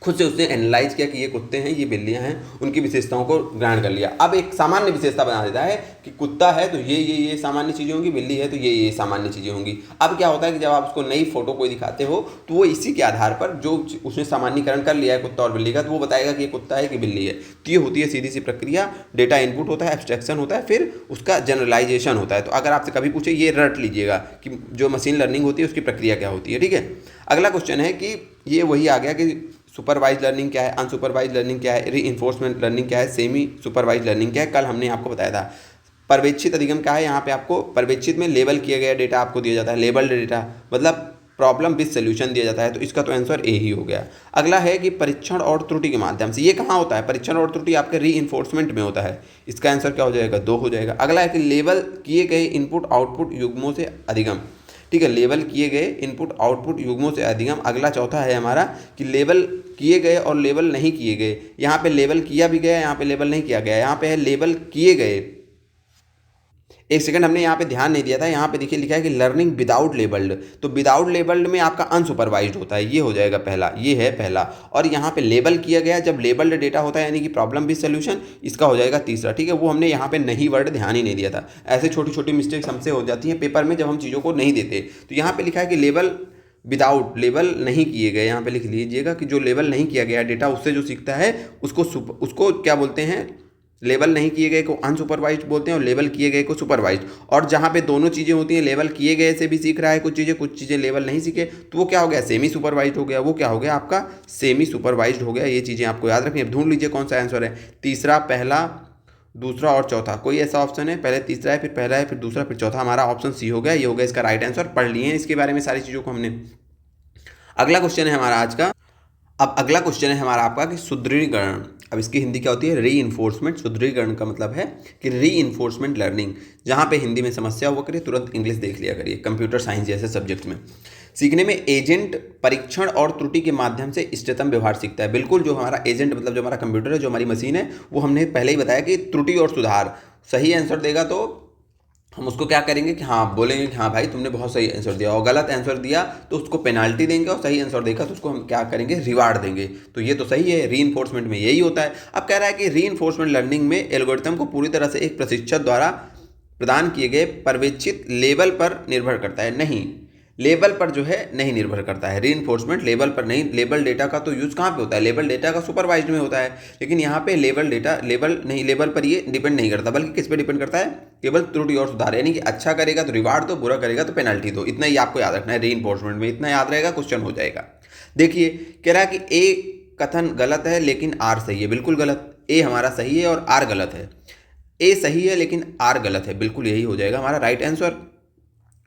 खुद से उसने एनालाइज किया कि ये कुत्ते हैं, ये बिल्लियां हैं, उनकी विशेषताओं को ग्रहण कर लिया। अब एक सामान्य विशेषता बना देता है कि कुत्ता है तो ये सामान्य चीज़ें होंगी, बिल्ली है तो ये सामान्य चीज़ें होंगी। अब क्या होता है कि जब आप उसको नई फोटो कोई दिखाते हो तो वो इसी के आधार पर जो उसने सामान्यीकरण कर लिया है कुत्ता और बिल्ली का, तो वो बताएगा कि ये कुत्ता है कि बिल्ली है। तो ये होती है सीधी सी प्रक्रिया, डेटा इनपुट होता है, एब्स्ट्रैक्शन होता है, फिर उसका जनरलाइजेशन होता है। तो अगर आपसे कभी पूछे ये रट लीजिएगा कि जो मशीन लर्निंग होती है उसकी प्रक्रिया क्या होती है, ठीक है। अगला क्वेश्चन है कि ये वही आ गया कि सुपरवाइज लर्निंग क्या है, अनसुपरवाइज लर्निंग क्या है, रीइंफोर्समेंट लर्निंग क्या है, सेमी सुपरवाइज लर्निंग क्या है, कल हमने आपको बताया था। पर्यवेक्षित अधिगम क्या है, यहाँ पे आपको पर्यवेक्षित में लेबल किया गया डेटा आपको दिया जाता है, लेबल्ड डेटा मतलब प्रॉब्लम विद सोल्यूशन दिया जाता है, तो इसका तो आंसर ए ही हो गया। अगला है कि परीक्षण और त्रुटि के माध्यम से, ये कहाँ होता है, परीक्षण और त्रुटि आपके रीइंफोर्समेंट में होता है, इसका आंसर क्या हो जाएगा, 2 हो जाएगा। अगला है कि लेबल किए गए इनपुट आउटपुट युग्मों से अधिगम, ठीक है, लेबल किए गए इनपुट आउटपुट युग्मों से अधिगम। अगला चौथा है हमारा कि लेबल किए गए और लेबल नहीं किए गए। यहाँ पे लेबल किया भी गया, यहाँ पे लेबल नहीं किया गया, यहाँ पे है लेबल किए गए। एक सेकंड, हमने यहाँ पे ध्यान नहीं दिया था, यहाँ पे देखिए लिखा है कि लर्निंग विदाउट लेबल्ड, तो विदाउट लेबल्ड में आपका अनसुपरवाइज्ड होता है, ये हो जाएगा पहला, ये है पहला। और यहाँ पे लेबल किया गया जब लेबल्ड डेटा होता है यानी कि प्रॉब्लम विद सोल्यूशन, इसका हो जाएगा तीसरा, ठीक है। वो हमने यहाँ पे नहीं वर्ड ध्यान ही नहीं दिया था। ऐसे छोटी छोटी मिस्टेक्स हमसे हो जाती हैं पेपर में जब हम चीज़ों को नहीं देते। तो यहाँ पे लिखा है कि लेबल विदाउट, लेबल नहीं किए गए, यहाँ पे लिख लीजिएगा कि जो लेबल नहीं किया गया डेटा उससे जो सीखता है उसको क्या बोलते हैं, लेबल नहीं किए गए को अनसुपरवाइज्ड बोलते हैं और लेबल किए गए को सुपरवाइज्ड। और जहाँ पे दोनों चीज़ें होती हैं, लेबल किए गए से भी सीख रहा है कुछ चीज़ें लेबल नहीं सीखे, तो वो क्या हो गया, सेमी सुपरवाइज्ड हो गया। वो क्या हो गया आपका, सेमी सुपरवाइज्ड हो गया। ये चीज़ें आपको याद रखनी है। अब ढूंढ लीजिए कौन सा आंसर है, तीसरा, पहला, दूसरा और चौथा, कोई ऐसा ऑप्शन है, पहले तीसरा है, फिर पहला है, फिर दूसरा, फिर चौथा। हमारा ऑप्शन सी हो गया, ये हो गया इसका राइट आंसर। पढ़ लिए हैं इसके बारे में सारी चीज़ों को हमने। अगला क्वेश्चन है हमारा आज का। अब अगला क्वेश्चन है हमारा आपका कि सुदृढ़ीकरण, अब इसकी हिंदी क्या होती है, रीइंफोर्समेंट। सुदृढ़ीकरण का मतलब है कि रीइंफोर्समेंट लर्निंग। जहाँ पे हिंदी में समस्या हुआ करिए तुरंत इंग्लिश देख लिया करिए, कंप्यूटर साइंस जैसे सब्जेक्ट में। सीखने में एजेंट परीक्षण और त्रुटि के माध्यम से इष्टतम व्यवहार सीखता है। बिल्कुल, जो हमारा एजेंट मतलब जो हमारा कंप्यूटर है, जो हमारी मशीन है, वो हमने पहले ही बताया कि त्रुटि और सुधार, सही आंसर देगा तो हम उसको क्या करेंगे कि हाँ बोलेंगे कि हाँ भाई तुमने बहुत सही आंसर दिया, और गलत आंसर दिया तो उसको पेनाल्टी देंगे, और सही आंसर देगा तो उसको हम क्या करेंगे, रिवार्ड देंगे। तो ये तो सही है, रीइंफोर्समेंट में यही होता है। अब कह रहा है कि रीइंफोर्समेंट लर्निंग में एल्गोरिथम को पूरी तरह से एक प्रशिक्षक द्वारा प्रदान किए गए पर्यवेक्षित लेबल पर निर्भर करता है। नहीं, लेबल पर जो है नहीं निर्भर करता है। रीइंफोर्समेंट लेबल पर नहीं, लेबल डेटा का तो यूज़ कहाँ पे होता है, लेबल डेटा का सुपरवाइज्ड में होता है। लेकिन यहाँ पे लेबल पर ये डिपेंड नहीं करता, बल्कि किस पे डिपेंड करता है, केवल त्रुटि और सुधार, यानी कि अच्छा करेगा तो रिवार्ड दो, बुरा करेगा तो पेनल्टी दो। इतना ही आपको याद रखना है रीइंफोर्समेंट में, इतना याद रहेगा, क्वेश्चन हो जाएगा। देखिए कह रहा है कि ए कथन गलत है लेकिन आर सही है, बिल्कुल गलत। ए हमारा सही है और आर गलत है। ए सही है लेकिन आर गलत है, बिल्कुल यही हो जाएगा हमारा राइट आंसर।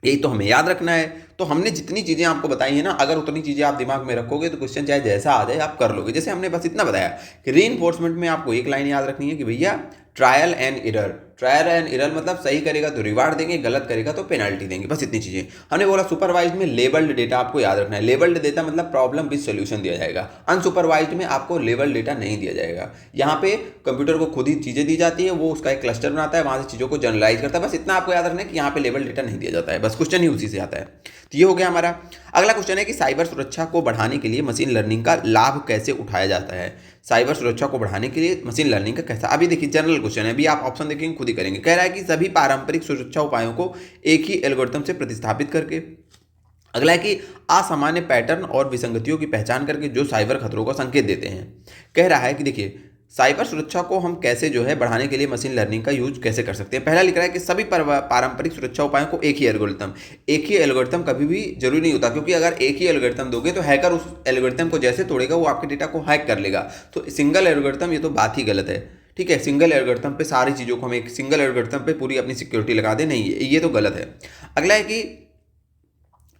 यही तो हमें याद रखना है। तो हमने जितनी चीज़ें आपको बताई है ना, अगर उतनी चीज़ें आप दिमाग में रखोगे तो क्वेश्चन चाहे जैसा आ जाए आप कर लोगे। जैसे हमने बस इतना बताया कि रीइंफोर्समेंट में आपको एक लाइन याद रखनी है कि भैया trial and error, trial and error मतलब सही करेगा तो रिवार्ड देंगे, गलत करेगा तो पेनल्टी देंगे, बस इतनी चीज़ें। हमने बोला सुपरवाइज्ड में लेबल्ड डेटा आपको याद रखना है। लेबल्ड डेटा मतलब प्रॉब्लम विद सोल्यूशन दिया जाएगा। अनसुपरवाइज्ड में आपको लेबल्ड डेटा नहीं दिया जाएगा। यहाँ पे कंप्यूटर को खुद ही चीज़ें दी जाती है, वो उसका एक क्लस्टर बनाता है, वहाँ से चीज़ों को जनरलाइज करता है। बस इतना आपको याद रखना है कि यहाँ पे लेबल डेटा नहीं दिया जाता है, बस क्वेश्चन ही उसी से आता है। तो ये हो गया हमारा। अगला क्वेश्चन है कि साइबर सुरक्षा को बढ़ाने के लिए मशीन लर्निंग का लाभ कैसे उठाया जाता है। साइबर सुरक्षा को बढ़ाने के लिए मशीन लर्निंग का कैसा, अभी देखिए जनरल क्वेश्चन है, अभी आप ऑप्शन देखेंगे खुद ही करेंगे। कह रहा है कि सभी पारंपरिक सुरक्षा उपायों को एक ही एल्गोरिथम से प्रतिस्थापित करके। अगला है कि असामान्य पैटर्न और विसंगतियों की पहचान करके जो साइबर खतरों का संकेत देते हैं। कह रहा है कि देखिए साइबर सुरक्षा को हम कैसे जो है बढ़ाने के लिए मशीन लर्निंग का यूज कैसे कर सकते हैं। पहला लिख रहा है कि सभी पारंपरिक सुरक्षा उपायों को एक ही एल्गोरिथम कभी भी जरूरी नहीं होता, क्योंकि अगर एक ही एल्गोरिथम दोगे तो हैकर उस एल्गोरिथम को जैसे तोड़ेगा वो आपके डेटा को हैक कर लेगा। तो सिंगल एल्गोरिथम, ये तो बात ही गलत है। ठीक है, सिंगल एल्गोरिथम पे सारी चीज़ों को हम एक सिंगल एल्गोरिथम पे पूरी अपनी सिक्योरिटी लगा दें, नहीं ये तो गलत है। अगला है कि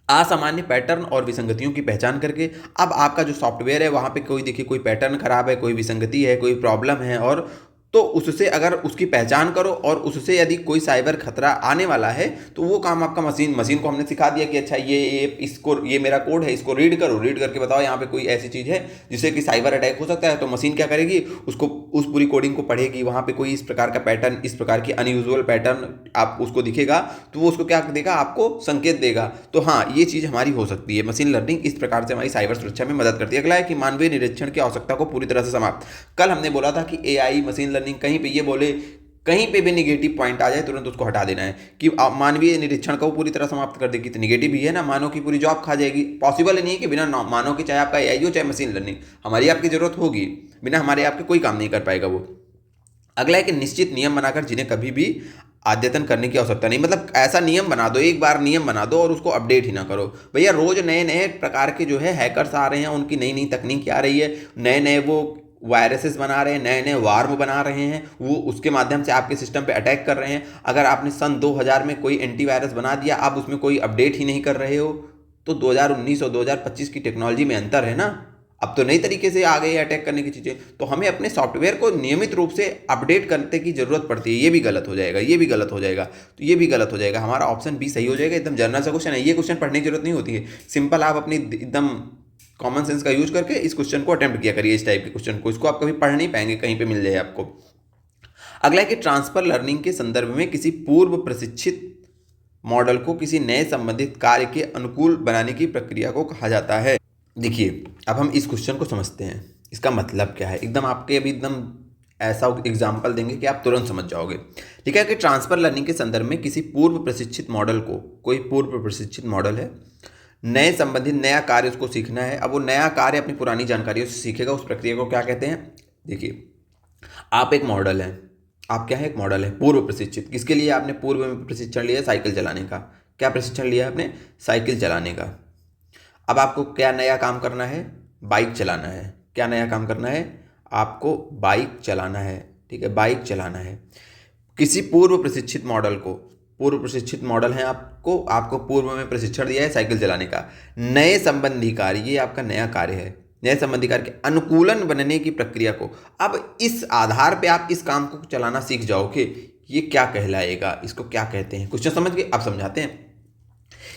असामान्य पैटर्न और विसंगतियों की पहचान करके। अब आपका जो सॉफ्टवेयर है वहाँ पे कोई देखिए कोई पैटर्न खराब है, कोई विसंगति है, कोई प्रॉब्लम है, और तो उससे अगर उसकी पहचान करो और उससे यदि कोई साइबर खतरा आने वाला है तो वो काम आपका मशीन को हमने सिखा दिया कि अच्छा ये मेरा कोड है, इसको रीड करो, रीड करके बताओ यहाँ पे कोई ऐसी चीज़ है जिससे कि साइबर अटैक हो सकता है। तो मशीन क्या करेगी, उसको उस पूरी कोडिंग को पढ़ेगी, वहाँ पे कोई इस प्रकार का पैटर्न, इस प्रकार की अनयूजुअल पैटर्न आप उसको दिखेगा तो वो उसको क्या देगा, आपको संकेत देगा। तो हाँ, ये चीज़ हमारी हो सकती है। मशीन लर्निंग इस प्रकार से हमारी साइबर सुरक्षा में मदद करती है। अगला है कि मानवीय निरीक्षण की आवश्यकता को पूरी तरह से समाप्त। कल हमने बोला था कि एआई मशीन लर्निंग कहीं पे ये बोले, कहीं पे भी निगेटिव पॉइंट आ जाए तुरंत उसको हटा देना है कि मानवीय निरीक्षण को पूरी तरह समाप्त कर देगी। तो निगेटिव ही है ना, मानव की पूरी जॉब खा जाएगी। पॉसिबल नहीं है कि बिना मानव के, चाहे आपका एआई हो चाहे मशीन लर्निंग, हमारी आपकी जरूरत होगी, बिना हमारे आपके कोई काम नहीं कर पाएगा वो। अगला है कि निश्चित नियम बनाकर जिन्हें कभी भी अद्यतन करने की आवश्यकता नहीं। मतलब ऐसा नियम बना दो, एक बार नियम बना दो और उसको अपडेट ही ना करो। भैया रोज नए नए प्रकार के जो है हैकर्स आ रहे हैं, उनकी नई नई तकनीक आ रही है, नए नए वो वायरसेस बना रहे हैं, नए नए वार्म बना रहे हैं, वो उसके माध्यम से आपके सिस्टम पे अटैक कर रहे हैं। अगर आपने सन 2000 में कोई एंटीवायरस बना दिया, आप उसमें कोई अपडेट ही नहीं कर रहे हो, तो 2019 और 2025 की टेक्नोलॉजी में अंतर है ना। अब तो नई तरीके से आ गई है अटैक करने की चीज़ें, तो हमें अपने सॉफ्टवेयर को नियमित रूप से अपडेट करने की जरूरत पड़ती है। ये भी गलत हो जाएगा, ये भी गलत हो जाएगा, तो ये भी गलत हो जाएगा। हमारा ऑप्शन बी सही हो जाएगा। एकदम जनरल सा क्वेश्चन है, ये क्वेश्चन पढ़ने की जरूरत नहीं होती है। सिंपल आप अपनी एकदम कॉमन सेंस का यूज करके इस क्वेश्चन को अटेम्प्ट किया करिए, इस टाइप के क्वेश्चन को। इसको आप कभी पढ़ नहीं पाएंगे, कहीं पे मिल जाए आपको। अगला है कि ट्रांसफर लर्निंग के संदर्भ में किसी पूर्व प्रशिक्षित मॉडल को किसी नए संबंधित कार्य के अनुकूल बनाने की प्रक्रिया को कहा जाता है। देखिए अब हम इस क्वेश्चन को समझते हैं, इसका मतलब क्या है। एकदम आपके अभी एकदम ऐसा एग्जाम्पल देंगे कि आप तुरंत समझ जाओगे। ठीक है, कि ट्रांसफर लर्निंग के संदर्भ में किसी पूर्व प्रशिक्षित मॉडल को, कोई पूर्व प्रशिक्षित मॉडल है, नए संबंधित नया कार्य उसको सीखना है। अब वो नया कार्य अपनी पुरानी जानकारियों से सीखेगा, उस प्रक्रिया को क्या कहते हैं। देखिए आप एक मॉडल हैं, आप क्या है, एक मॉडल है पूर्व प्रशिक्षित। किसके लिए आपने पूर्व में प्रशिक्षण लिया, साइकिल चलाने का। क्या प्रशिक्षण लिया है आपने, साइकिल चलाने का। अब आपको क्या नया काम करना है, बाइक चलाना है। क्या नया काम करना है, आपको बाइक चलाना है। ठीक है, बाइक चलाना है। किसी पूर्व प्रशिक्षित मॉडल को, पूर्व प्रशिक्षित मॉडल है आपको पूर्व में प्रशिक्षण दिया है साइकिल चलाने का। नए संबंधी कार्य, ये आपका नया कार्य है, नए संबंधी कार्य के अनुकूलन बनने की प्रक्रिया को। अब इस आधार पे आप इस काम को चलाना सीख जाओगे, ये क्या कहलाएगा, इसको क्या कहते हैं। क्वेश्चन समझ गए, आप समझाते हैं।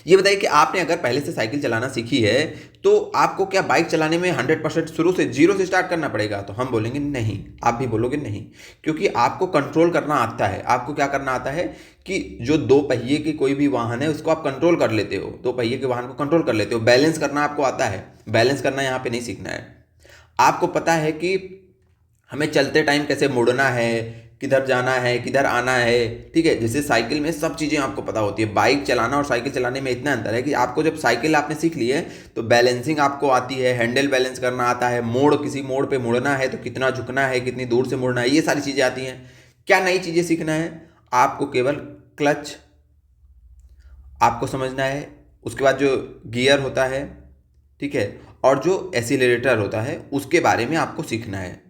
ये बताइए कि आपने अगर पहले से साइकिल चलाना सीखी है तो आपको क्या बाइक चलाने में 100% शुरू से जीरो से स्टार्ट करना पड़ेगा। तो हम बोलेंगे नहीं, आप भी बोलोगे नहीं, क्योंकि आपको कंट्रोल करना आता है। आपको क्या करना आता है कि जो दो पहिए की कोई भी वाहन है उसको आप कंट्रोल कर लेते हो, दो पहिए के वाहन को कंट्रोल कर लेते हो। बैलेंस करना आपको आता है, बैलेंस करना यहाँ पे नहीं सीखना है। आपको पता है कि हमें चलते टाइम कैसे मुड़ना है, किधर जाना है, किधर आना है, ठीक है। जैसे साइकिल में सब चीज़ें आपको पता होती है। बाइक चलाना और साइकिल चलाने में इतना अंतर है कि आपको जब साइकिल आपने सीख ली है तो बैलेंसिंग आपको आती है, हैंडल बैलेंस करना आता है, मोड़ किसी मोड़ पे मुड़ना है तो कितना झुकना है, कितनी दूर से मुड़ना है, ये सारी चीज़ें आती हैं। क्या नई चीज़ें सीखना है आपको? केवल क्लच आपको समझना है, उसके बाद जो गियर होता है, ठीक है, और जो एक्सीलरेटर होता है उसके बारे में आपको सीखना है।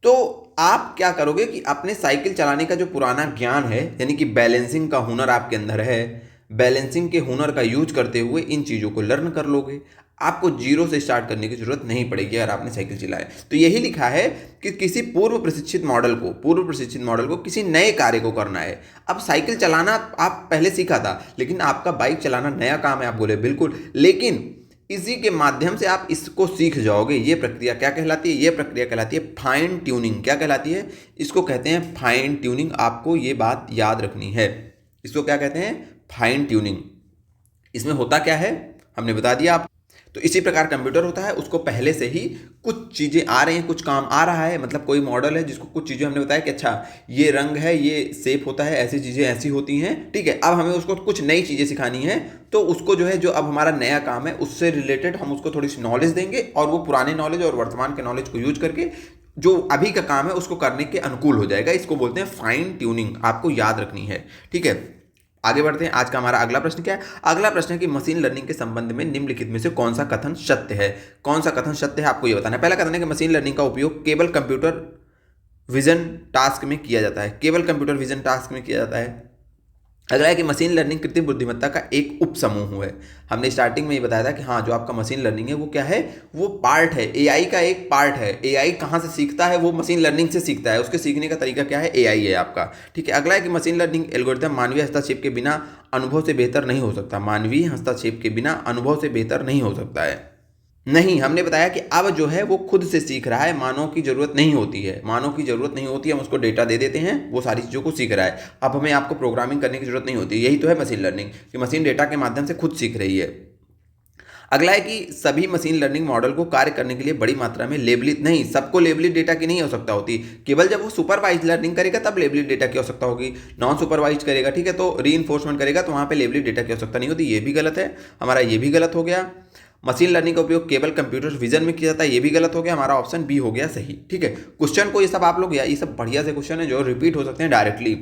तो आप क्या करोगे कि अपने साइकिल चलाने का जो पुराना ज्ञान है, यानी कि बैलेंसिंग का हुनर आपके अंदर है, बैलेंसिंग के हुनर का यूज करते हुए इन चीज़ों को लर्न कर लोगे। आपको जीरो से स्टार्ट करने की जरूरत नहीं पड़ेगी अगर आपने साइकिल चलाया। तो यही लिखा है कि किसी पूर्व प्रशिक्षित मॉडल को किसी नए कार्य को करना है। अब साइकिल चलाना आप पहले सीखा था, लेकिन आपका बाइक चलाना नया काम है, आप बोले बिल्कुल, लेकिन इसी के माध्यम से आप इसको सीख जाओगे। ये प्रक्रिया क्या कहलाती है? ये प्रक्रिया कहलाती है फाइन ट्यूनिंग। क्या कहलाती है? इसको कहते हैं फाइन ट्यूनिंग। आपको ये बात याद रखनी है। इसको क्या कहते हैं? Fine tuning. इसमें होता क्या है हमने बता दिया आप। तो इसी प्रकार कंप्यूटर होता है, उसको पहले से ही कुछ चीज़ें आ रही हैं, कुछ काम आ रहा है, मतलब कोई मॉडल है जिसको कुछ चीज़ें हमने बताया कि अच्छा ये रंग है, ये शेप होता है, ऐसी चीज़ें ऐसी होती हैं, ठीक है। अब हमें उसको कुछ नई चीज़ें सिखानी है, तो उसको जो है, जो अब हमारा नया काम है उससे रिलेटेड हम उसको थोड़ी सी नॉलेज देंगे, और वो पुराने नॉलेज और वर्तमान के नॉलेज को यूज करके जो अभी का काम है उसको करने के अनुकूल हो जाएगा। इसको बोलते हैं फाइन ट्यूनिंग। आपको याद रखनी है, ठीक है। आगे बढ़ते हैं। आज का हमारा अगला प्रश्न क्या है? अगला प्रश्न है कि मशीन लर्निंग के संबंध में निम्नलिखित में से कौन सा कथन सत्य है? कौन सा कथन सत्य है आपको ये बताना है। पहला कथन है कि मशीन लर्निंग का उपयोग केवल कंप्यूटर विजन टास्क में किया जाता है। केवल कंप्यूटर विजन टास्क में किया जाता है। अगला है कि मशीन लर्निंग कृत्रिम बुद्धिमत्ता का एक उप समूह है। हमने स्टार्टिंग में ये बताया था कि हाँ, जो आपका मशीन लर्निंग है वो क्या है? वो पार्ट है, एआई का एक पार्ट है। एआई कहाँ से सीखता है? वो मशीन लर्निंग से सीखता है। उसके सीखने का तरीका क्या है? एआई है आपका, ठीक है। अगला है कि मशीन लर्निंग एल्गोरिथम मानवीय हस्तक्षेप के बिना अनुभव से बेहतर नहीं हो सकता। मानवीय हस्तक्षेप के बिना अनुभव से बेहतर नहीं हो सकता है। नहीं, हमने बताया कि अब जो है वो खुद से सीख रहा है, मानव की जरूरत नहीं होती है। मानव की जरूरत नहीं होती है, हम उसको डेटा दे देते हैं, वो सारी चीज़ों को सीख रहा है। अब हमें आपको प्रोग्रामिंग करने की जरूरत नहीं होती। यही तो है मशीन लर्निंग, कि मशीन डेटा के माध्यम से खुद सीख रही है। अगला है कि सभी मशीन लर्निंग मॉडल को कार्य करने के लिए बड़ी मात्रा में लेबलित, नहीं, सबको लेबलित डेटा की नहीं आवश्यकता होती। केवल जब वो सुपरवाइज लर्निंग करेगा तब लेबलित डेटा की आवश्यकता होगी। नॉन सुपरवाइज करेगा, ठीक है, तो रीइंफोर्समेंट करेगा तो वहाँ पे लेबलित डेटा की आवश्यकता नहीं होती। ये भी गलत है हमारा, ये भी गलत हो गया। मशीन लर्निंग का उपयोग केवल कंप्यूटर विजन में किया जाता है, ये भी गलत हो गया। हमारा ऑप्शन बी हो गया सही, ठीक है। क्वेश्चन को ये सब आप लोग, ये सब बढ़िया से क्वेश्चन है जो रिपीट हो सकते हैं डायरेक्टली।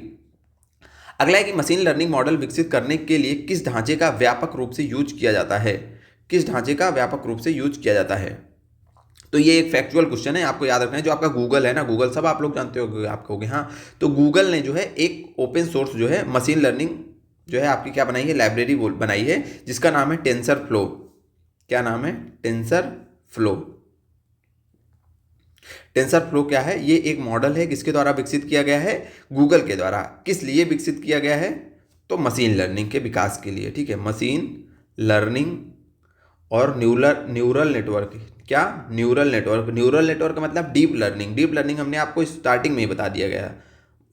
अगला है कि मशीन लर्निंग मॉडल विकसित करने के लिए किस ढांचे का व्यापक रूप से यूज किया जाता है? किस ढांचे का व्यापक रूप से यूज किया जाता है? तो ये एक फैक्चुअल क्वेश्चन है, आपको याद रखना है। जो आपका गूगल है ना, गूगल सब आप लोग जानते हो, आप कहोगे हाँ, तो गूगल ने जो है एक ओपन सोर्स जो है मशीन लर्निंग जो है आपकी क्या बनाई है? लाइब्रेरी बनाई है, जिसका नाम है टेंसर फ्लो। क्या नाम है? Tensor flow. टेंसर फ्लो क्या है? ये एक मॉडल है, किसके द्वारा विकसित किया गया है? गूगल के द्वारा। किस लिए विकसित किया गया है? तो मशीन लर्निंग के विकास के लिए, ठीक है। मशीन लर्निंग और न्यूरल नेटवर्क। क्या? Neural network. न्यूरल नेटवर्क का मतलब डीप लर्निंग। डीप लर्निंग हमने आपको स्टार्टिंग में ही बता दिया गया।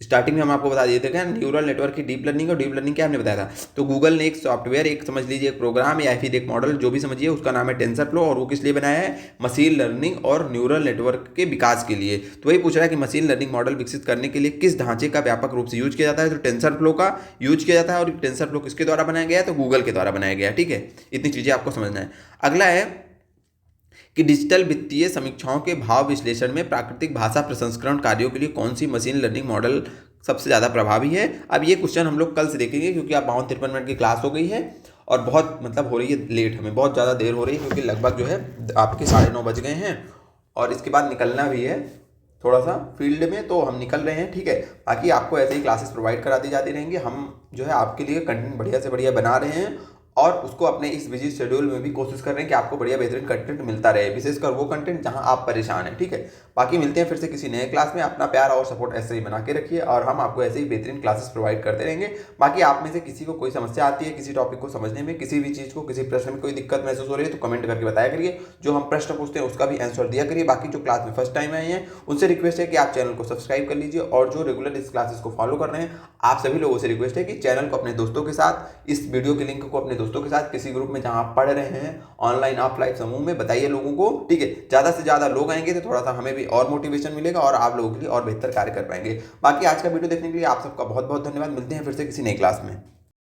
स्टार्टिंग में हम आपको बता दिए थे क्या? न्यूरल नेटवर्क की डीप लर्निंग, और डीप लर्निंग क्या हमने बताया था। तो गूगल ने एक सॉफ्टवेयर, एक समझ लीजिए एक प्रोग्राम या फिर एक मॉडल, जो भी समझिए, उसका नाम है टेंसर फ्लो, और वो किस लिए बनाया है? मशीन लर्निंग और न्यूरल नेटवर्क के विकास के लिए। तो वही पूछ रहा है कि मशीन लर्निंग मॉडल विकसित करने के लिए किस ढांचे का व्यापक रूप से यूज किया जाता है? तो टेंसर फ्लो का यूज किया जाता है। और टेंसर फ्लो किसके द्वारा बनाया गया है? तो गूगल के द्वारा बनाया गया है, ठीक है। इतनी चीजें आपको समझना है। अगला है कि डिजिटल वित्तीय समीक्षाओं के भाव विश्लेषण में प्राकृतिक भाषा प्रसंस्करण कार्यों के लिए कौन सी मशीन लर्निंग मॉडल सबसे ज़्यादा प्रभावी है? अब ये क्वेश्चन हम लोग कल से देखेंगे, क्योंकि आप 52-53 मिनट की क्लास हो गई है और बहुत मतलब हो रही है लेट, हमें बहुत ज़्यादा देर हो रही है, क्योंकि लगभग जो है आपके 9:30 बज गए हैं और इसके बाद निकलना भी है थोड़ा सा फील्ड में, तो हम निकल रहे हैं, ठीक है। बाकी आपको ऐसे ही क्लासेस प्रोवाइड कराती जाती रहेंगी। हम जो है आपके लिए कंटेंट बढ़िया से बढ़िया बना रहे हैं, और उसको अपने इस बिजी शेड्यूल में भी कोशिश कर रहे हैं कि आपको बढ़िया बेहतरीन कंटेंट मिलता रहे, विशेषकर वो कंटेंट जहां आप परेशान हैं, ठीक है। बाकी मिलते हैं फिर से किसी नए क्लास में। अपना प्यार और सपोर्ट ऐसे ही बना के रखिए, और हम आपको ऐसे ही बेहतरीन क्लासेस प्रोवाइड करते रहेंगे। बाकी आप में से किसी को कोई समस्या आती है किसी टॉपिक को समझने में, किसी भी चीज़ को, किसी प्रश्न में कोई दिक्कत महसूस हो रही है, तो कमेंट करके बताया करिए। जो हम प्रश्न पूछते हैं उसका भी आंसर दिया करिए। बाकी जो क्लास में फर्स्ट टाइम आए हैं उनसे रिक्वेस्ट है कि आप चैनल को सब्सक्राइब कर लीजिए, और जो रेगुलर इस क्लासेस को फॉलो कर रहे हैं आप सभी लोगों से रिक्वेस्ट है कि चैनल को अपने दोस्तों के साथ, इस वीडियो के लिंक को अपने दोस्तों के साथ, किसी ग्रुप में जहां आप पढ़ रहे हैं, ऑनलाइन ऑफलाइन समूह में बताइए लोगों को, ठीक है। ज़्यादा से ज़्यादा लोग आएंगे तो थोड़ा सा हमें भी और मोटिवेशन मिलेगा और आप लोगों के लिए और बेहतर कार्य कर पाएंगे। बाकी आज का वीडियो देखने के लिए आप सबका बहुत बहुत धन्यवाद। मिलते हैं फिर से किसी नई क्लास में।